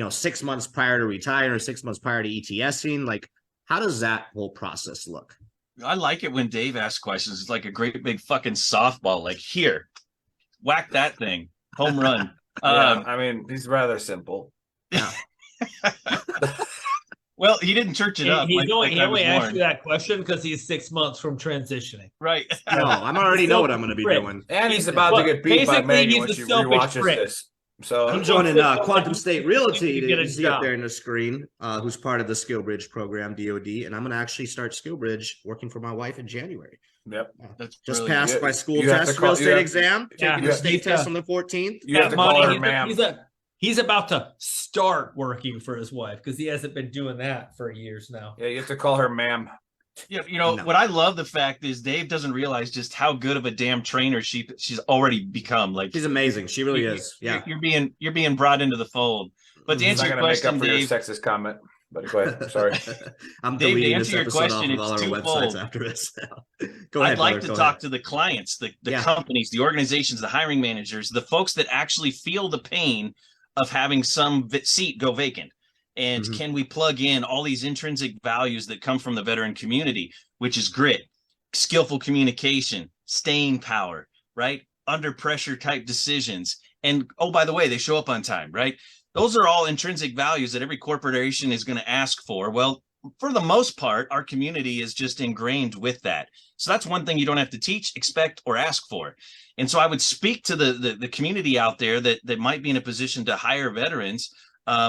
Speaker 6: 6 months prior to retiring or 6 months prior to ETSing? Like, how does that whole process look?
Speaker 7: I like it when Dave asks questions. It's like a great big fucking softball. Like, here, whack that thing. Home run.
Speaker 2: yeah, I mean, he's rather simple.
Speaker 7: Well, he didn't church it up.
Speaker 5: He
Speaker 7: like
Speaker 5: only
Speaker 7: I was
Speaker 5: asked
Speaker 7: warned.
Speaker 5: you that question because he's 6 months from transitioning.
Speaker 7: Right.
Speaker 6: No, I'm already know what I'm going to be
Speaker 5: Prick.
Speaker 6: doing.
Speaker 2: And he's about to get beat by
Speaker 5: basically,
Speaker 2: Manny
Speaker 5: he's
Speaker 2: when
Speaker 5: a
Speaker 2: she
Speaker 5: selfish
Speaker 2: rewatches
Speaker 5: prick.
Speaker 2: this. So
Speaker 6: I'm joining Quantum State Realty
Speaker 5: You
Speaker 6: that
Speaker 5: get a
Speaker 6: you see up
Speaker 5: job.
Speaker 6: there in the screen, who's part of the SkillBridge program, DoD, and I'm going to actually start SkillBridge working for my wife in January.
Speaker 2: Yep.
Speaker 7: That's
Speaker 6: Just
Speaker 7: brilliant.
Speaker 6: passed my school
Speaker 2: You have to
Speaker 6: test,
Speaker 2: call-
Speaker 6: real
Speaker 2: you
Speaker 6: estate
Speaker 2: have-
Speaker 6: exam,
Speaker 5: Yeah.
Speaker 6: taking the state
Speaker 5: He's,
Speaker 6: test on the 14th.
Speaker 2: You have to call
Speaker 5: Monty,
Speaker 2: her ma'am.
Speaker 5: He's about to start working for his wife because he hasn't been doing that for years now.
Speaker 2: Yeah, you have to call her ma'am.
Speaker 7: Yeah,
Speaker 6: No.
Speaker 7: what I love the fact is Dave doesn't realize just how good of a damn trainer she's already become. Like,
Speaker 6: She's amazing. She really is. Yeah.
Speaker 7: you're being brought into the fold. But to
Speaker 2: I'm
Speaker 7: answer
Speaker 2: not
Speaker 7: your
Speaker 2: going to make
Speaker 7: question,
Speaker 2: up for your
Speaker 7: Dave,
Speaker 2: sexist comment. But go ahead. Sorry.
Speaker 6: I'm
Speaker 7: Dave, to
Speaker 6: deleting
Speaker 7: answer
Speaker 6: this
Speaker 7: your
Speaker 6: episode
Speaker 7: question,
Speaker 6: off of all
Speaker 7: it's
Speaker 6: our
Speaker 7: twofold.
Speaker 6: websites after this. Go ahead,
Speaker 7: I'd like
Speaker 6: brother.
Speaker 7: to
Speaker 6: Go
Speaker 7: talk
Speaker 6: ahead.
Speaker 7: to the clients, the
Speaker 6: Yeah.
Speaker 7: companies, the organizations, the hiring managers, the folks that actually feel the pain of having some seat go vacant. And
Speaker 6: Mhm.
Speaker 7: can we plug in all these intrinsic values that come from the veteran community, which is grit, skillful communication, staying power, right? Under pressure type decisions. And oh, by the way, they show up on time, right? Those are all intrinsic values that every corporation is going to ask for. Well, for the most part, our community is just ingrained with that. So that's one thing you don't have to teach, expect, or ask for. And so I would speak to the community out there that might be in a position to hire veterans,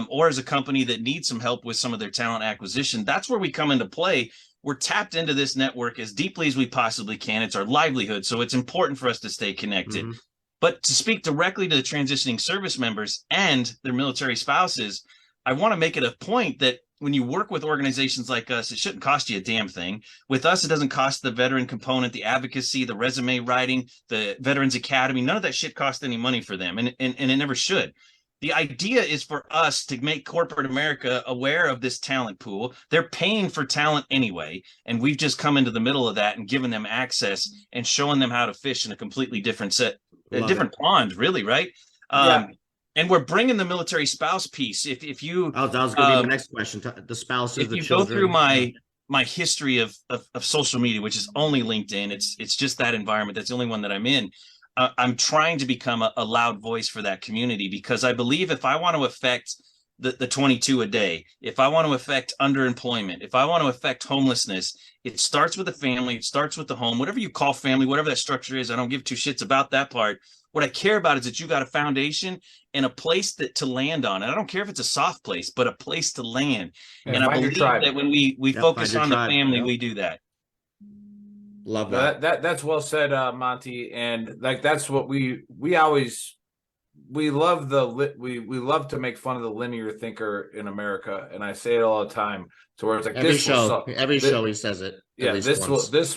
Speaker 7: or as a company that needs some help with some of their talent acquisition. That's where we come into play. We're tapped into this network as deeply as we possibly can. It's our livelihood. So it's important for us to stay connected.
Speaker 6: Mhm.
Speaker 7: But to speak directly to the transitioning service members and their military spouses, I want to make it a point that when you work with organizations like us, it shouldn't cost you a damn thing. With us, it doesn't cost the veteran component, the advocacy, the resume writing, the Veterans Academy. None of that shit costs any money for them, and it never should. The idea is for us to make corporate America aware of this talent pool. They're paying for talent anyway, and we've just come into the middle of that and given them access and showing them how to fish in a completely different set, a
Speaker 6: Love
Speaker 7: different pond, really, right?
Speaker 5: Yeah.
Speaker 7: And we're bringing the military spouse piece. If you
Speaker 6: That was going to be my next question. The spouses,
Speaker 7: if
Speaker 6: the
Speaker 7: you
Speaker 6: children.
Speaker 7: go through my history of social media, which is only LinkedIn, it's just that environment. That's the only one that I'm in. I'm trying to become a loud voice for that community, because I believe if I want to affect the 22 a day, if I want to affect underemployment, if I want to affect homelessness, it starts with the family, it starts with the home, whatever you call family, whatever that structure is. I don't give two shits about that part. What I care about is that you got a foundation and a place to land on. And I don't care if it's a soft place, but a place to land.
Speaker 2: Yeah,
Speaker 7: and I
Speaker 2: find your
Speaker 7: believe
Speaker 2: tribe.
Speaker 7: that when we
Speaker 6: Yep,
Speaker 7: focus
Speaker 6: find your
Speaker 7: on the
Speaker 6: tribe.
Speaker 7: family,
Speaker 6: Yep.
Speaker 7: we do that.
Speaker 6: Love
Speaker 2: No,
Speaker 6: that.
Speaker 2: that's well said, Monty. And like that's what we always we love we love to make fun of the linear thinker in America, and I say it all the time. So where it's like
Speaker 6: Every
Speaker 2: this will
Speaker 6: show,
Speaker 2: solve,
Speaker 6: every
Speaker 2: thi-
Speaker 6: show he says it. at
Speaker 2: yeah,
Speaker 6: least
Speaker 2: this
Speaker 6: once.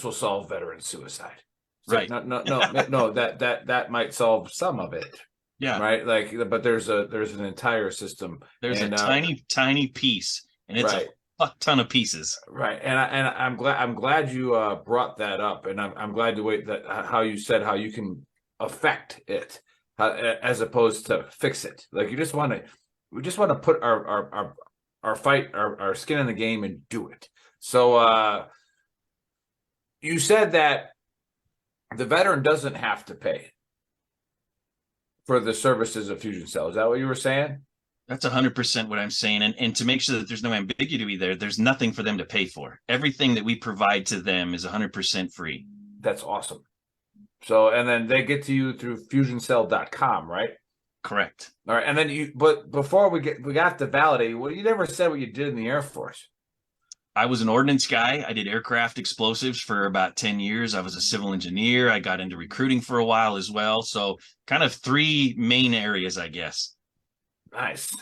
Speaker 2: will solve veteran suicide. It's like,
Speaker 7: Right.
Speaker 2: no, that might solve some of it,
Speaker 7: Yeah.
Speaker 2: right? Like, but there's an entire system.
Speaker 7: There's
Speaker 2: and,
Speaker 7: a tiny piece, and it's
Speaker 2: right.
Speaker 7: a fuck ton of pieces.
Speaker 2: Right, and I'm glad you brought that up, and I'm glad to wait that how you said how you can affect it, as opposed to fix it. Like we just want to put our fight, our skin in the game and do it. So you said that the veteran doesn't have to pay for the services of Fusion Cell. Is that what you were saying?
Speaker 7: That's 100% what I'm saying. And to make sure that there's no ambiguity there's nothing for them to pay for. Everything that we provide to them is 100% free.
Speaker 2: That's awesome. So, and then they get to you through fusioncell.com, right?
Speaker 7: Correct.
Speaker 2: All right. And then but before we got to validate, well, you never said what you did in the Air Force.
Speaker 7: I was an ordnance guy. I did aircraft explosives for about 10 years. I was a civil engineer. I got into recruiting for a while as well. So kind of three main areas, I guess.
Speaker 2: Nice.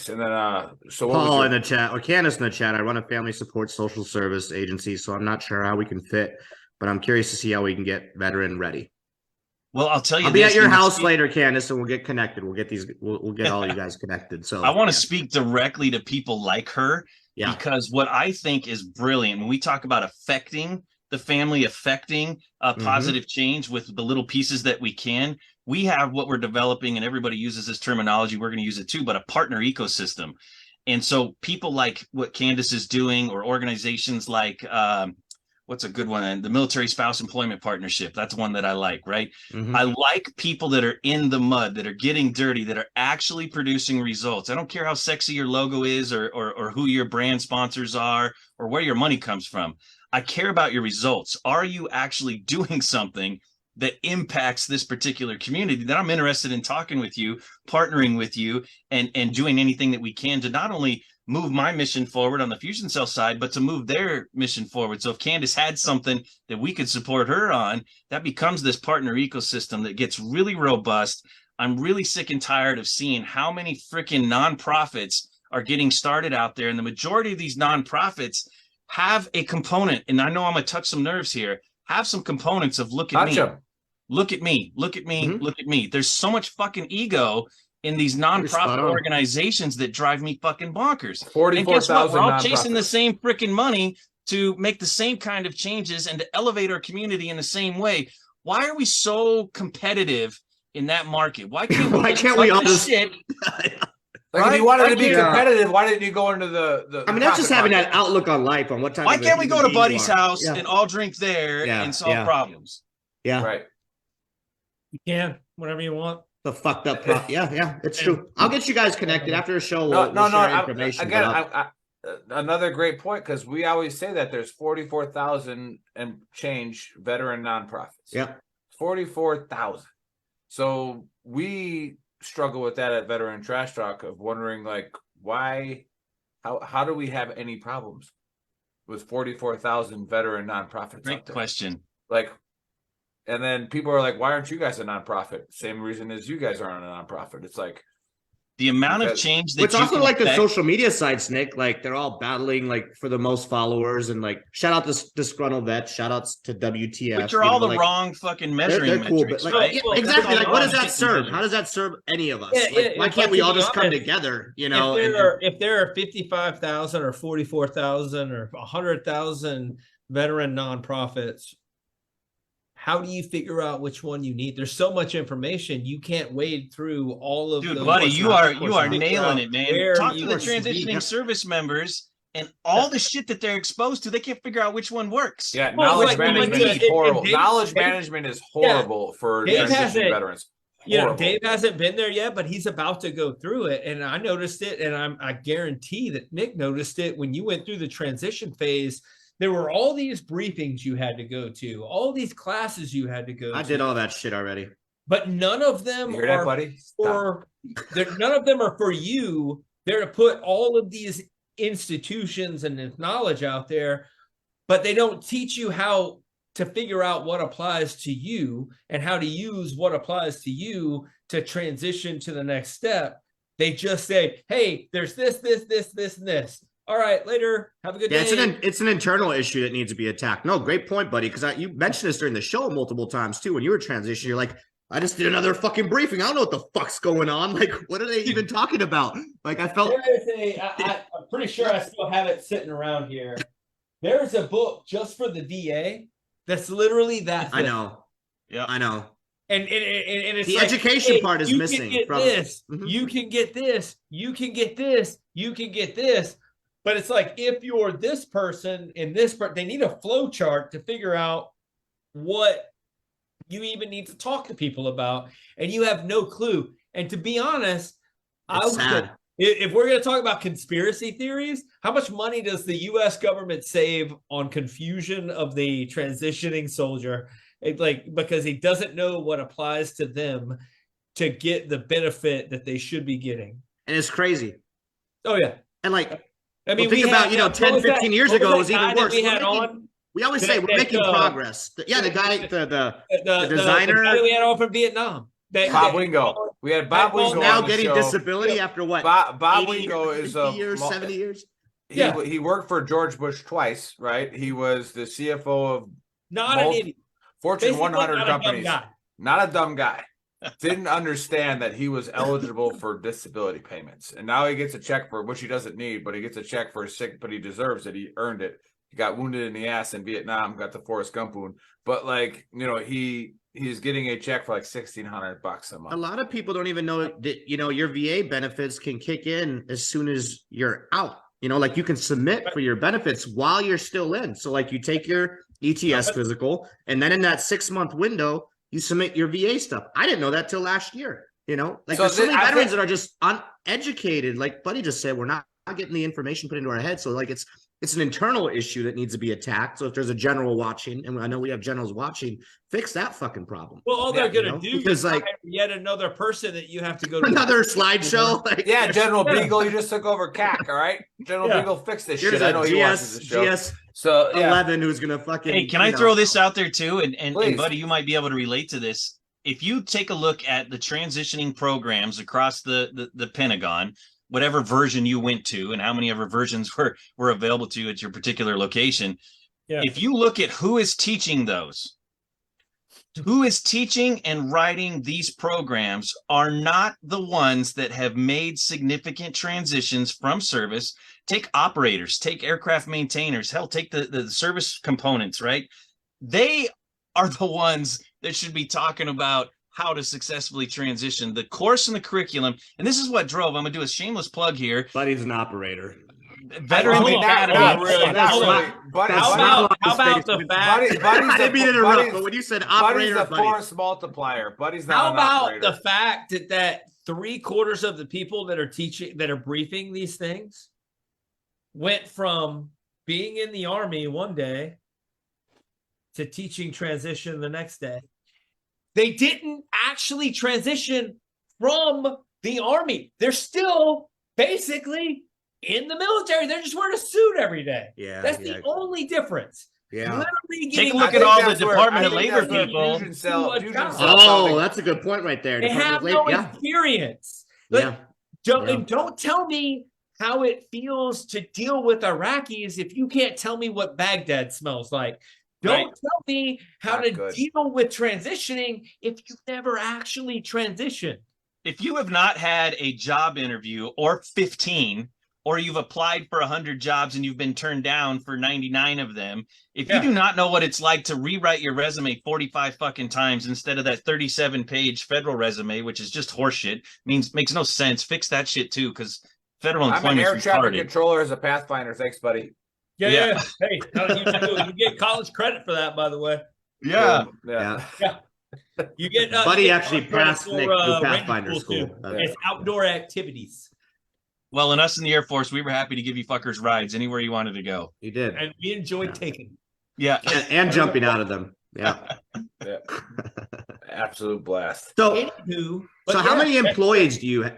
Speaker 2: And then, so what
Speaker 6: Paul
Speaker 2: was
Speaker 6: in the chat, or Candace in the chat. I run a family support social service agency, so I'm not sure how we can fit, but I'm curious to see how we can get veteran ready.
Speaker 7: Well, I'll tell you,
Speaker 6: I'll be at your
Speaker 7: when you
Speaker 6: house
Speaker 7: speak-
Speaker 6: later, Candace, and we'll get connected. We'll get all you guys connected. So
Speaker 7: I want to
Speaker 6: yeah.
Speaker 7: speak directly to people like her,
Speaker 6: Yeah.
Speaker 7: because what I think is brilliant when we talk about affecting the family, affecting positive change with the little pieces that we can, we have what we're developing, and everybody uses this terminology. We're going to use it too, but a partner ecosystem. And so people like what Candace is doing, or organizations like, what's a good one? The Military Spouse Employment Partnership. That's one that I like, right?
Speaker 6: Mhm.
Speaker 7: I like people that are in the mud, that are getting dirty, that are actually producing results. I don't care how sexy your logo is, or who your brand sponsors are, or where your money comes from. I care about your results. Are you actually doing something that impacts this particular community? That I'm interested in talking with you, partnering with you, and doing anything that we can to not only move my mission forward on the Fusion Cell side, but to move their mission forward. So if Candace had something that we could support her on, that becomes this partner ecosystem that gets really robust. I'm really sick and tired of seeing how many freaking nonprofits are getting started out there. And the majority of these nonprofits have a component, and I know I'm gonna touch some nerves here, have some components of look at me, look at me, look at me, look at me. There's so much fucking ego in these nonprofit organizations that drive me fucking bonkers. And guess what? We're all chasing the same freaking money to make the same kind of changes and to elevate our community in the same way. Why are we so competitive in that market? Why can't we all just
Speaker 2: shit? Like, if you wanted to be competitive, why didn't you go into the
Speaker 6: I mean, that's just having that outlook on life, on what time.
Speaker 7: Why can't we go to Buddy's house and all drink there
Speaker 6: Yeah,
Speaker 7: and solve
Speaker 6: yeah.
Speaker 7: problems?
Speaker 6: Yeah.
Speaker 2: Right.
Speaker 5: You can, whatever you want.
Speaker 6: The fucked up. Yeah, it's true. I'll get you guys connected after the show.
Speaker 2: No,
Speaker 6: We'll share
Speaker 2: I,
Speaker 6: information.
Speaker 2: again,
Speaker 6: but
Speaker 2: another great point, because we always say that there's 44,000 and change veteran nonprofits.
Speaker 6: Yep.
Speaker 2: 44,000. So we struggle with that at Veteran Trash Talk of wondering, like, why, how do we have any problems with 44,000 veteran nonprofits?
Speaker 7: Great question.
Speaker 2: Like, and then people are like, why aren't you guys a nonprofit? Same reason as you guys aren't a nonprofit. It's like,
Speaker 7: The amount of change that
Speaker 6: It's
Speaker 7: you
Speaker 6: also
Speaker 7: can
Speaker 6: like the
Speaker 7: affect-
Speaker 6: social media sites, Nick. Like they're all battling like for the most followers, and like shout out to Disgruntled Vet, shout outs to WTF,
Speaker 7: which are
Speaker 6: you
Speaker 7: all
Speaker 6: know,
Speaker 7: the
Speaker 6: like,
Speaker 7: wrong fucking measuring
Speaker 6: they're cool,
Speaker 7: metrics,
Speaker 6: but like
Speaker 7: right?
Speaker 6: yeah,
Speaker 5: Well,
Speaker 6: exactly.
Speaker 5: that's
Speaker 6: Like what does
Speaker 5: all
Speaker 6: that serve?
Speaker 7: measures.
Speaker 6: How does that serve any of us?
Speaker 5: Yeah,
Speaker 6: Like,
Speaker 5: yeah,
Speaker 6: why
Speaker 5: if
Speaker 6: can't
Speaker 5: I
Speaker 6: we
Speaker 5: can
Speaker 6: all
Speaker 5: be
Speaker 6: just come
Speaker 5: honest,
Speaker 6: together? You know,
Speaker 5: if there are 55,000 or 44,000 or 100,000 veteran nonprofits, how do you figure out which one you need? There's so much information, you can't wade through all of
Speaker 7: Dude,
Speaker 5: those.
Speaker 7: buddy,
Speaker 6: course
Speaker 7: you
Speaker 6: not,
Speaker 7: are
Speaker 6: of course
Speaker 7: you are
Speaker 6: not.
Speaker 7: nailing it, man.
Speaker 5: Where
Speaker 7: Talk to
Speaker 5: you
Speaker 7: the
Speaker 5: want to
Speaker 6: be,
Speaker 7: transitioning
Speaker 6: yeah.
Speaker 7: service members and all the shit that they're exposed to. They can't figure out which one works.
Speaker 2: yeah,
Speaker 5: Well,
Speaker 2: knowledge
Speaker 5: like,
Speaker 2: management
Speaker 5: like,
Speaker 2: is horrible.
Speaker 5: Dave-
Speaker 2: Knowledge
Speaker 5: Dave-
Speaker 2: management is horrible for
Speaker 5: Dave
Speaker 2: transitioning
Speaker 5: hasn't-
Speaker 2: veterans.
Speaker 5: You know,
Speaker 2: Horrible.
Speaker 5: Dave hasn't been there yet, but he's about to go through it. And I noticed it, and I guarantee that Nick noticed it when you went through the transition phase. There were all these briefings you had to go to, all these classes you had to go
Speaker 6: I
Speaker 5: to.
Speaker 6: did all that shit already.
Speaker 5: But none of them
Speaker 2: You hear that,
Speaker 5: are
Speaker 2: buddy?
Speaker 5: for none of them are for you. They're to put all of these institutions and this knowledge out there, but they don't teach you how to figure out what applies to you and how to use what applies to you to transition to the next step. They just say, hey, there's this, and this. All right, later. Have a good
Speaker 6: Yeah,
Speaker 5: day.
Speaker 6: it's an internal issue that needs to be attacked. No, great point, buddy. Because you mentioned this during the show multiple times too. When you were transitioning, you're like, I just did another fucking briefing. I don't know what the fuck's going on. Like, what are they even talking about? Like, I felt
Speaker 5: I'm pretty sure I still have it sitting around here. There's a book just for the VA that's literally that.
Speaker 6: I
Speaker 5: thick.
Speaker 6: know.
Speaker 7: Yeah.
Speaker 6: I know.
Speaker 5: And it's
Speaker 6: The
Speaker 5: like,
Speaker 6: education
Speaker 5: hey,
Speaker 6: part is
Speaker 5: you
Speaker 6: missing
Speaker 5: Can get
Speaker 6: from-
Speaker 5: this.
Speaker 6: Mhm.
Speaker 5: You can get this. You can get this. You can get this. But it's like if you're this person and this part, they need a flow chart to figure out what you even need to talk to people about, and you have no clue. And to be honest,
Speaker 6: It's sad.
Speaker 5: if we're going to talk about conspiracy theories, how much money does the U.S. government save on confusion of the transitioning soldier? Because he doesn't know what applies to them to get the benefit that they should be getting.
Speaker 6: And it's crazy.
Speaker 5: Oh yeah,
Speaker 6: And like,
Speaker 5: I mean,
Speaker 6: well, think about, 10,
Speaker 5: what
Speaker 6: 15 years
Speaker 5: what
Speaker 6: ago,
Speaker 5: that
Speaker 6: it was even
Speaker 5: guy that
Speaker 6: worse.
Speaker 5: We
Speaker 6: We're
Speaker 5: had
Speaker 6: making-
Speaker 5: on
Speaker 6: we always say we're
Speaker 5: that,
Speaker 6: making progress. The guy, the designer-
Speaker 5: the guy that we had on from Vietnam.
Speaker 2: Bob Wingo. We had Bob Wingo
Speaker 6: now
Speaker 2: on the
Speaker 6: getting
Speaker 2: show.
Speaker 6: disability after what?
Speaker 2: Bob
Speaker 6: 80
Speaker 2: Wingo is
Speaker 6: 50 years, 70 years.
Speaker 2: He worked for George Bush twice, right? He was the CFO of
Speaker 5: Not an idiot.
Speaker 2: Fortune
Speaker 5: Basically
Speaker 2: 100
Speaker 5: not a dumb
Speaker 2: companies.
Speaker 5: guy.
Speaker 2: Not a dumb guy. Didn't understand that he was eligible for disability payments. And now he gets a check for which he doesn't need, but he gets a check for sick, but he deserves it. He earned it. He got wounded in the ass in Vietnam, got the Forrest Gump wound. But like, he's getting a check for like $1,600 a month.
Speaker 6: A lot of people don't even know that, your VA benefits can kick in as soon as you're out. Like you can submit for your benefits while you're still in. So like you take your ETS physical, and then in that 6-month window, you submit your VA stuff. I didn't know that till last year. Like
Speaker 2: So
Speaker 6: there's so many
Speaker 2: I
Speaker 6: veterans
Speaker 2: think-
Speaker 6: that are just uneducated. Like Buddy just said, we're not getting the information put into our head. So like it's an internal issue that needs to be attacked. So if there's a general watching, and I know we have generals watching, fix that fucking problem.
Speaker 5: Well, all they're
Speaker 2: Yeah,
Speaker 5: going to do
Speaker 6: because,
Speaker 5: is
Speaker 6: like-
Speaker 5: hire yet another person that you have to go to.
Speaker 6: Another slideshow. Like,
Speaker 2: Yeah, General Beagle, you just took over CAC, all right? General
Speaker 5: Yeah.
Speaker 2: Beagle fixed this
Speaker 6: here's
Speaker 2: shit. I
Speaker 6: a
Speaker 2: know he watches the show.
Speaker 6: GS
Speaker 2: So yeah,
Speaker 6: 11 who's gonna fucking.
Speaker 7: Hey, can I throw this out there too? And
Speaker 2: Please.
Speaker 7: buddy, you might be able to relate to this. If you take a look at the transitioning programs across the Pentagon, whatever version you went to and how many ever versions were available to you at your particular location,
Speaker 5: Yeah.
Speaker 7: if you look at who is teaching those, who is teaching and writing these programs are not the ones that have made significant transitions from service. Take operators, take aircraft maintainers, hell, take the service components, right? They are the ones that should be talking about how to successfully transition the course and the curriculum. And this is what drove, I'm going to do a shameless plug here.
Speaker 6: Buddy's an operator.
Speaker 7: Veteran
Speaker 5: Hold on,
Speaker 7: Academy.
Speaker 5: not really.
Speaker 6: That's
Speaker 5: Hold
Speaker 6: not-
Speaker 5: on.
Speaker 2: Buddy,
Speaker 6: that's
Speaker 5: How
Speaker 6: not
Speaker 5: about
Speaker 6: on his
Speaker 5: the
Speaker 6: face.
Speaker 5: fact?
Speaker 6: I didn't mean to interrupt,
Speaker 2: Buddy's-
Speaker 6: but when you said
Speaker 2: Buddy's
Speaker 6: operator,
Speaker 2: the
Speaker 6: buddy,
Speaker 2: force multiplier. Buddy's not
Speaker 5: How
Speaker 2: an
Speaker 5: about
Speaker 2: operator.
Speaker 5: the fact that 3/4 of the people that are teaching, that are briefing these things, went from being in the Army one day to teaching transition the next day. They didn't actually transition from the Army. They're still basically in the military. They're just wearing a suit every day.
Speaker 6: Yeah,
Speaker 5: That's the only difference.
Speaker 6: Yeah.
Speaker 5: Literally
Speaker 7: Take a
Speaker 5: getting
Speaker 7: look at all the Department of Labor people.
Speaker 2: Fusion Cell
Speaker 6: Oh, that's a good point right there.
Speaker 5: They have no
Speaker 6: Yeah.
Speaker 5: experience. Like,
Speaker 6: Yeah.
Speaker 5: don't tell me how it feels to deal with Iraqis if you can't tell me what Baghdad smells like. Don't tell me how
Speaker 2: Not
Speaker 5: to
Speaker 2: good.
Speaker 5: deal with transitioning if you've never actually transitioned.
Speaker 7: If you have not had a job interview or 15, or you've applied for 100 jobs and you've been turned down for 99 of them, if you do not know what it's like to rewrite your resume 45 fucking times instead of that 37-page federal resume, which is just horseshit, makes no sense. Fix that shit too, because federal
Speaker 2: I'm an
Speaker 7: employment
Speaker 2: air
Speaker 7: is
Speaker 2: traffic
Speaker 7: retarded.
Speaker 2: controller as a Pathfinder. Thanks, buddy.
Speaker 5: Yeah. Hey, you get college credit for that, by the way.
Speaker 7: Yeah.
Speaker 2: Yeah.
Speaker 5: You get
Speaker 6: Buddy
Speaker 5: you get
Speaker 6: actually
Speaker 5: credit
Speaker 6: passed
Speaker 5: for,
Speaker 6: Nick through
Speaker 5: Ranger
Speaker 6: Pathfinder
Speaker 5: school,
Speaker 6: school.
Speaker 5: too. It's outdoor activities,
Speaker 7: Well, and us in the Air Force, we were happy to give you fuckers rides anywhere you wanted to go.
Speaker 6: You did.
Speaker 5: and we enjoyed taking.
Speaker 7: Yeah.
Speaker 6: And jumping out of them. Yeah.
Speaker 2: Yeah. Absolute blast.
Speaker 6: So,
Speaker 5: Anywho, but
Speaker 6: so how
Speaker 5: yeah,
Speaker 6: many employees do you,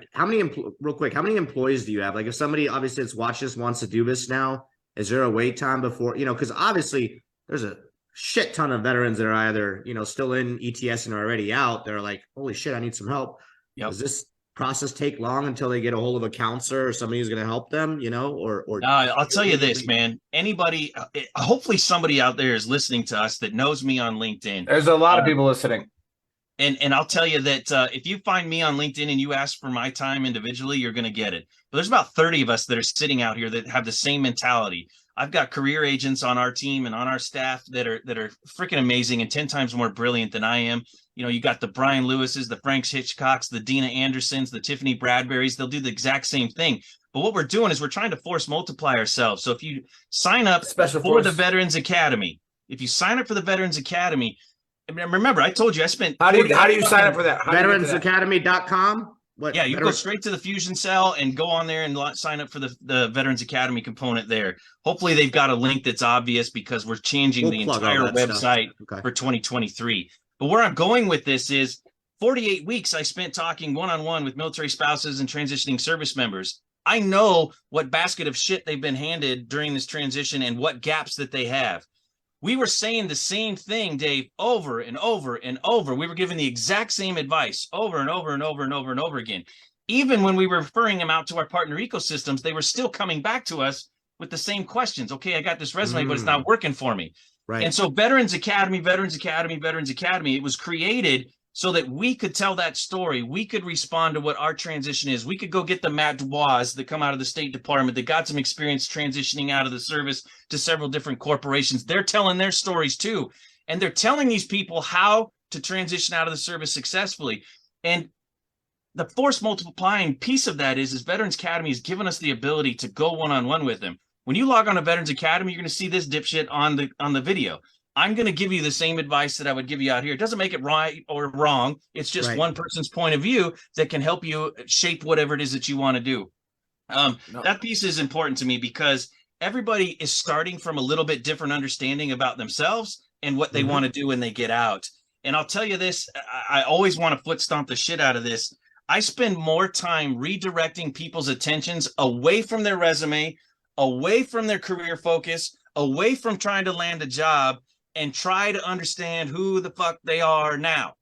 Speaker 6: real quick, how many employees do you have? Like if somebody obviously that's watched this wants to do this now, is there a wait time before, because obviously there's a shit ton of veterans that are either, still in ETS and are already out. They're like, holy shit, I need some help.
Speaker 7: Yep.
Speaker 6: Does this process take long until they get a hold of a counselor or somebody who's going to help them, or
Speaker 7: I'll tell you this, man. Anybody, hopefully somebody out there is listening to us that knows me on LinkedIn.
Speaker 2: There's a lot of people listening.
Speaker 7: And I'll tell you that if you find me on LinkedIn and you ask for my time individually, you're going to get it. But there's about 30 of us that are sitting out here that have the same mentality. I've got career agents on our team and on our staff that are freaking amazing and 10 times more brilliant than I am. You got the Brian Lewises, the Franks Hitchcocks, the Dina Andersons, the Tiffany Bradburys. They'll do the exact same thing. But what we're doing is we're trying to force multiply ourselves. So if you sign up for the Veterans Academy, remember, I told you I spent.
Speaker 2: How do you sign up for that?
Speaker 6: VeteransAcademy.com?
Speaker 7: Yeah, you go straight to the Fusion Cell and go on there and sign up for the Veterans Academy component there. Hopefully, they've got a link that's obvious because we're changing the entire website for 2023. But where I'm going with this is 48 weeks I spent talking one-on-one with military spouses and transitioning service members. I know what basket of shit they've been handed during this transition and what gaps that they have. We were saying the same thing, Dave, over and over and over. We were giving the exact same advice over and over and over and over and over again. Even when we were referring them out to our partner ecosystems, they were still coming back to us with the same questions. Okay, I got this resume, but it's not working for me.
Speaker 6: Right.
Speaker 7: And so Veterans Academy, it was created so that we could tell that story. We could respond to what our transition is. We could go get the Matt Dubois that come out of the State Department that got some experience transitioning out of the service to several different corporations. They're telling their stories too. And they're telling these people how to transition out of the service successfully. And the force multiplying piece of that is Veterans Academy has given us the ability to go one-on-one with them. When you log on to Veterans Academy, you're going to see this dipshit on the video. I'm going to give you the same advice that I would give you out here. It doesn't make it right or wrong. It's just one person's point of view that can help you shape whatever it is that you want to do. That piece is important to me because everybody is starting from a little bit different understanding about themselves and what they want to do when they get out. And I'll tell you this, I always want to foot stomp the shit out of this. I spend more time redirecting people's attentions away from their resume, away from their career focus, away from trying to land a job, and try to understand who the fuck they are now.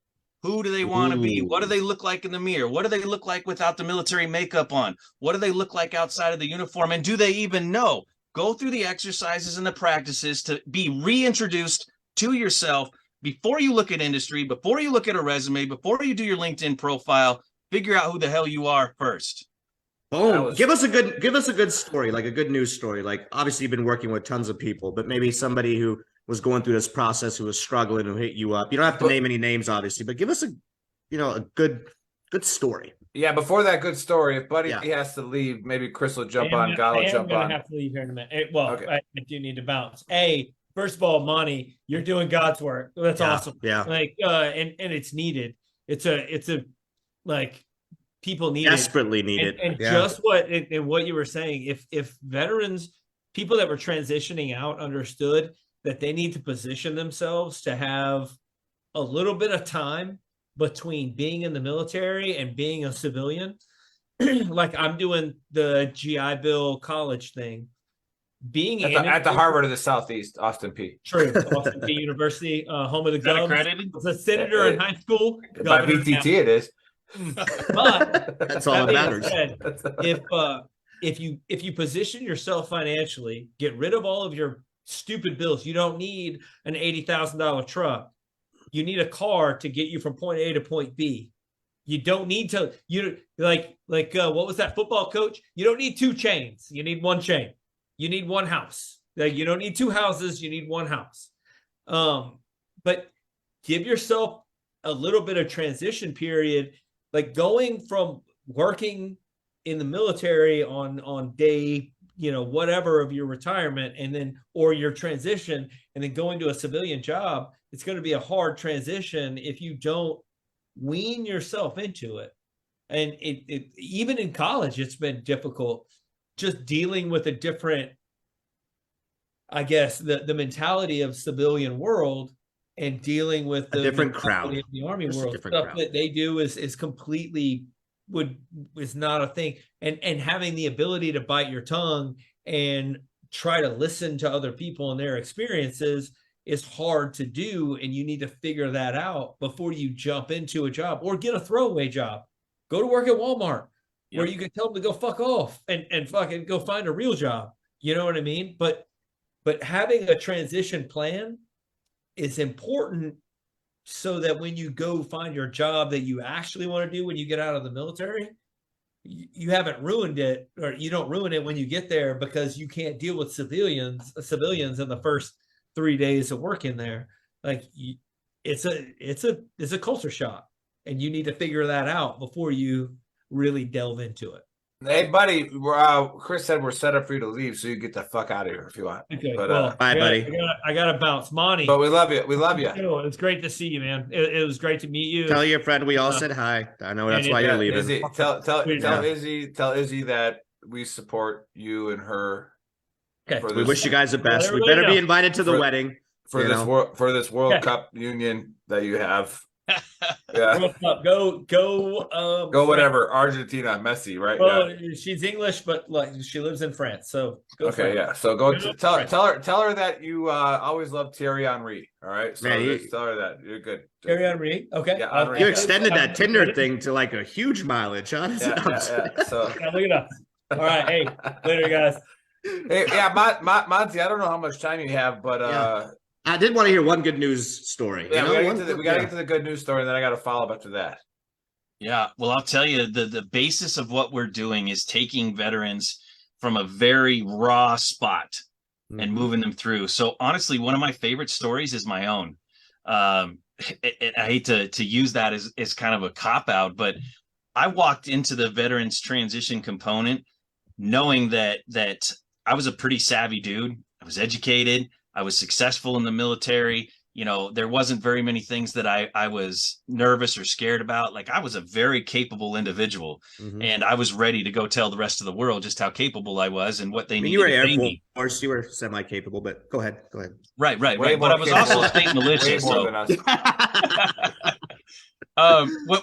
Speaker 7: Who do they want to be? What do they look like in the mirror? What do they look like without the military makeup on? What do they look like outside of the uniform? And do they even know? Go through the exercises and the practices to be reintroduced to yourself before you look at industry, before you look at a resume, before you do your LinkedIn profile. Figure out who the hell you are first.
Speaker 6: Boom. Give us a good story, like a good news story. Like obviously you've been working with tons of people, but maybe somebody who was going through this process, who was struggling, who hit you up. You don't have to name any names, obviously, but give us a good story.
Speaker 2: Yeah, before that good story, if Buddy has to leave, maybe Chris will jump on, Gallo jump on.
Speaker 5: I have to leave here in a minute. I do need to bounce. First of all, Monty, you're doing God's work. That's awesome.
Speaker 6: Yeah.
Speaker 5: And it's needed. It's a like people need
Speaker 6: desperately need it.
Speaker 5: And just what you were saying, if veterans people that were transitioning out understood that they need to position themselves to have a little bit of time between being in the military and being a civilian. Like I'm doing the GI Bill college thing. Being
Speaker 2: at the Harvard of the Southeast, Austin P.
Speaker 5: True, Austin P University, home of the
Speaker 7: Is that
Speaker 5: Gums.
Speaker 7: accredited?
Speaker 5: Was a senator in high school.
Speaker 2: By
Speaker 5: governor
Speaker 2: VTT,
Speaker 5: now.
Speaker 2: it is.
Speaker 5: But
Speaker 6: That's all that
Speaker 5: being
Speaker 6: matters.
Speaker 5: said, if you position yourself financially, get rid of all of your stupid bills. You don't need an $80,000 truck. You need a car to get you from point A to point B. You don't need to, what was that football coach? You don't need 2 chains. You need 1 chain. You need 1 house. Like, you don't need 2 houses. You need 1 house. But give yourself a little bit of transition period, like going from working in the military on day, whatever of your retirement, and then, or your transition, and then going to a civilian job. It's going to be a hard transition if you don't wean yourself into it. And it even in college, it's been difficult just dealing with a different, I guess, the mentality of civilian world and dealing with the
Speaker 6: different crowd
Speaker 5: of the Army
Speaker 6: Just a
Speaker 5: world.
Speaker 6: different
Speaker 5: Stuff
Speaker 6: crowd.
Speaker 5: that they do is completely is not a thing. And having the ability to bite your tongue and try to listen to other people and their experiences is hard to do. And you need to figure that out before you jump into a job or get a throwaway job. Go to work at Walmart where you can tell them to go fuck off and fucking go find a real job. You know what I mean? But having a transition plan is important so that when you go find your job that you actually want to do when you get out of the military, you haven't ruined it, or you don't ruin it when you get there because you can't deal with civilians in the first 3 days of working there. Like, it's a culture shock, and you need to figure that out before you really delve into it.
Speaker 2: Hey, buddy, Chris said we're set up for you to leave, so you get the fuck out of here if you want.
Speaker 5: Okay,
Speaker 2: But,
Speaker 5: well,
Speaker 6: bye, buddy.
Speaker 5: I gotta bounce, Monty.
Speaker 2: But we love you. We love you.
Speaker 5: It's great to see you, man. It was great to meet you.
Speaker 6: Tell your friend we all said hi. I know that's
Speaker 5: and
Speaker 6: why
Speaker 5: it-
Speaker 6: you're
Speaker 2: Yeah,
Speaker 6: leaving.
Speaker 2: Izzy, tell
Speaker 6: Yeah.
Speaker 2: Izzy that we support you and her
Speaker 5: Okay.
Speaker 2: for
Speaker 6: We
Speaker 2: this,
Speaker 6: wish you guys the best. We
Speaker 5: everybody
Speaker 6: better be
Speaker 5: know.
Speaker 6: invited to the
Speaker 2: For-
Speaker 6: wedding.
Speaker 2: for
Speaker 6: you
Speaker 2: this
Speaker 6: know.
Speaker 2: for this World
Speaker 5: Okay.
Speaker 2: Cup union that you have. Yeah.
Speaker 5: World Cup. Go.
Speaker 2: Go whatever. Argentina, Messi, right?
Speaker 5: Well, she's English, but like she lives in France, so go
Speaker 2: Okay,
Speaker 5: France.
Speaker 2: yeah. So go
Speaker 5: Go
Speaker 2: tell
Speaker 5: France.
Speaker 2: her that you always loved Thierry Henry. All right. So
Speaker 6: Man,
Speaker 2: just tell her that you're good.
Speaker 5: Thierry Henry. Okay.
Speaker 2: Yeah,
Speaker 5: I'll-
Speaker 2: Henry.
Speaker 6: You
Speaker 2: Yeah.
Speaker 6: extended that Tinder thing to like a huge mileage, huh?
Speaker 2: Yeah. So
Speaker 5: Yeah, look at us. All right. Hey, later, guys.
Speaker 2: hey, yeah, Monty, I don't know how much time you have, but
Speaker 6: I did want to hear one good news story.
Speaker 2: yeah,
Speaker 6: you know,
Speaker 2: we gotta get to the good news story, and then I got to follow up after that.
Speaker 7: Yeah, well, I'll tell you, the basis of what we're doing is taking veterans from a very raw spot and moving them through. So honestly, one of my favorite stories is my own. I hate to use that as kind of a cop out, but I walked into the veterans transition component knowing that I was a pretty savvy dude. I was educated. I was successful in the military. You know, there wasn't very many things that I was nervous or scared about. Like, I was a very capable individual,
Speaker 6: Mhm.
Speaker 7: and I was ready to go tell the rest of the world just how capable I was and what they
Speaker 6: I mean,
Speaker 7: needed.
Speaker 6: you were
Speaker 7: to
Speaker 6: Air
Speaker 7: pay me.
Speaker 6: Force. You were semi-capable, but go ahead. Go ahead.
Speaker 7: Right.
Speaker 2: Way
Speaker 7: But
Speaker 2: more
Speaker 7: I was
Speaker 2: capable.
Speaker 7: also a state
Speaker 2: Way
Speaker 7: militia.
Speaker 2: more
Speaker 7: So
Speaker 2: than us.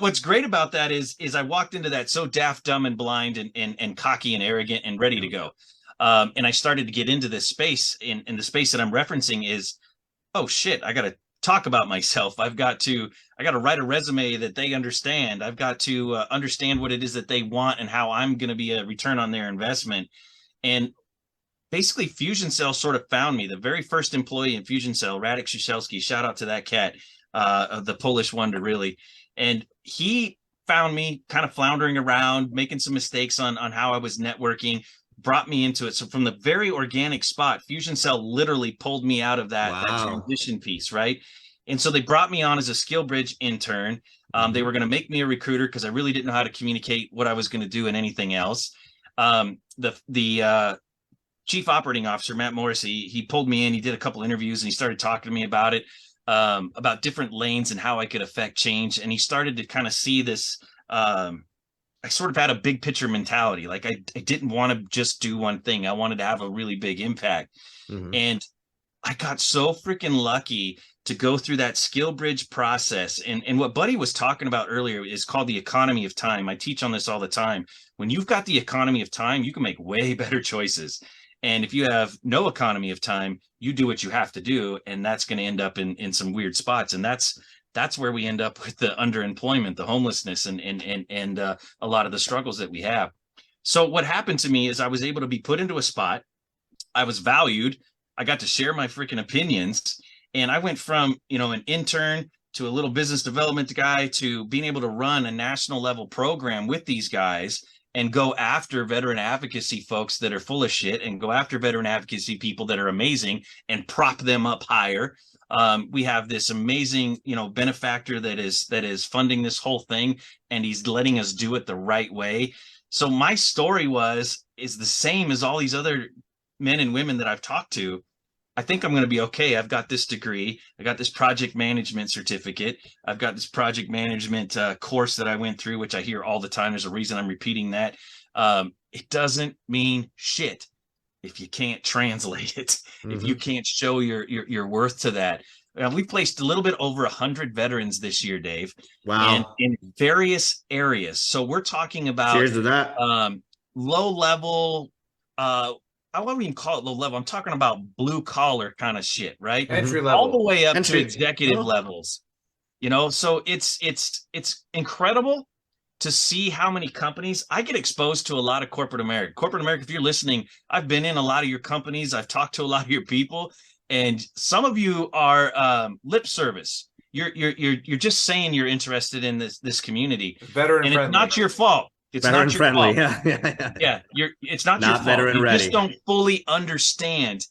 Speaker 7: what's great about that is I walked into that so daft, dumb, and blind, and cocky and arrogant and ready to go. And I started to get into this space, and the space that I'm referencing is, oh shit, I got to talk about myself. I got to write a resume that they understand. I've got to understand what it is that they want and how I'm going to be a return on their investment. And basically, Fusion Cell sort of found me. The very first employee in Fusion Cell, Radek Szyszewski, shout out to that cat, the Polish wonder, really. And he found me kind of floundering around, making some mistakes on how I was networking, brought me into it. So from the very organic spot, Fusion Cell literally pulled me out of that
Speaker 6: Wow.
Speaker 7: transition piece, right? And so they brought me on as a SkillBridge intern. They were going to make me a recruiter because I really didn't know how to communicate what I was going to do and anything else. The chief operating officer, Matt Morrissey, he pulled me in. He did a couple interviews and he started talking to me about it, about different lanes and how I could affect change. And he started to kind of see this sort of had a big picture mentality. Like I didn't want to just do one thing. I wanted to have a really big impact.
Speaker 6: Mhm.
Speaker 7: And I got so freaking lucky to go through that skill bridge process. And what Buddy was talking about earlier is called the economy of time. I teach on this all the time. When you've got the economy of time, you can make way better choices. And if you have no economy of time, you do what you have to do, and that's going to end up in some weird spots. And that's where we end up with the underemployment, the homelessness, and a lot of the struggles that we have. So what happened to me is I was able to be put into a spot. I was valued. I got to share my freaking opinions. And I went from, an intern to a little business development guy to being able to run a national level program with these guys and go after veteran advocacy folks that are full of shit and go after veteran advocacy people that are amazing and prop them up higher. We have this amazing, benefactor that is funding this whole thing, and he's letting us do it the right way. So my story is the same as all these other men and women that I've talked to. I think I'm going to be okay. I've got this degree. I got this project management certificate. I've got this project management course that I went through, which I hear all the time. There's a reason I'm repeating that. It doesn't mean shit if you can't translate it, if you can't show your worth to that. We placed a little bit over 100 veterans this year, Dave.
Speaker 6: Wow.
Speaker 7: And in various areas. So we're talking about
Speaker 6: Cheers to that.
Speaker 7: low level, I wouldn't even call it low level. I'm talking about blue collar kind of shit, right?
Speaker 2: Entry level.
Speaker 7: All the way up
Speaker 6: Entry.
Speaker 7: to executive levels. So it's incredible to see how many companies. I get exposed to a lot of corporate America. Corporate America, if you're listening, I've been in a lot of your companies. I've talked to a lot of your people, and some of you are lip service. You're just saying you're interested in this community.
Speaker 2: Veteran
Speaker 7: and
Speaker 2: friendly.
Speaker 7: It's not your fault. It's
Speaker 6: Veteran
Speaker 7: not your
Speaker 6: friendly.
Speaker 7: fault.
Speaker 6: Yeah.
Speaker 7: It's not
Speaker 6: Not
Speaker 7: your fault.
Speaker 6: veteran
Speaker 7: You
Speaker 6: ready.
Speaker 7: just don't fully understand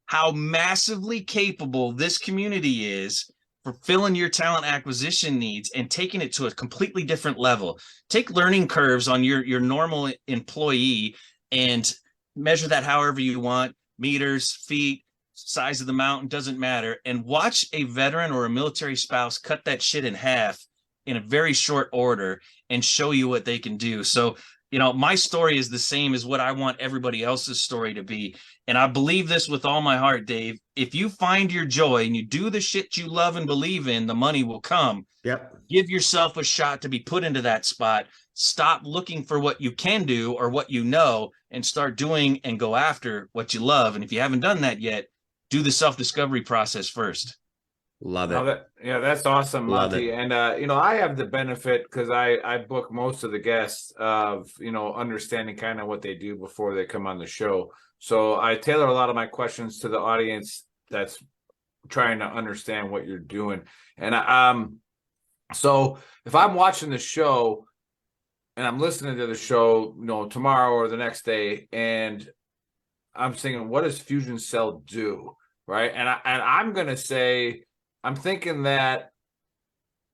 Speaker 7: how massively capable this community is for filling your talent acquisition needs and taking it to a completely different level. Take learning curves on your normal employee and measure that however you want, meters, feet, size of the mountain, doesn't matter, and watch a veteran or a military spouse cut that shit in half in a very short order and show you what they can do. So, my story is the same as what I want everybody else's story to be. And I believe this with all my heart, Dave. If you find your joy and you do the shit you love and believe in, the money will come.
Speaker 6: Yep.
Speaker 7: Give yourself a shot to be put into that spot. Stop looking for what you can do or what you know, and start doing and go after what you love. And if you haven't done that yet, do the self-discovery process first.
Speaker 6: Love
Speaker 2: Oh,
Speaker 6: it.
Speaker 2: that's awesome,
Speaker 6: Love
Speaker 2: Monty.
Speaker 6: it.
Speaker 2: And I have the benefit because I book most of the guests of understanding kind of what they do before they come on the show. So I tailor a lot of my questions to the audience that's trying to understand what you're doing. And so if I'm watching the show and I'm listening to the show, tomorrow or the next day, and I'm thinking, what does Fusion Cell do, right? And I'm gonna say, I'm thinking that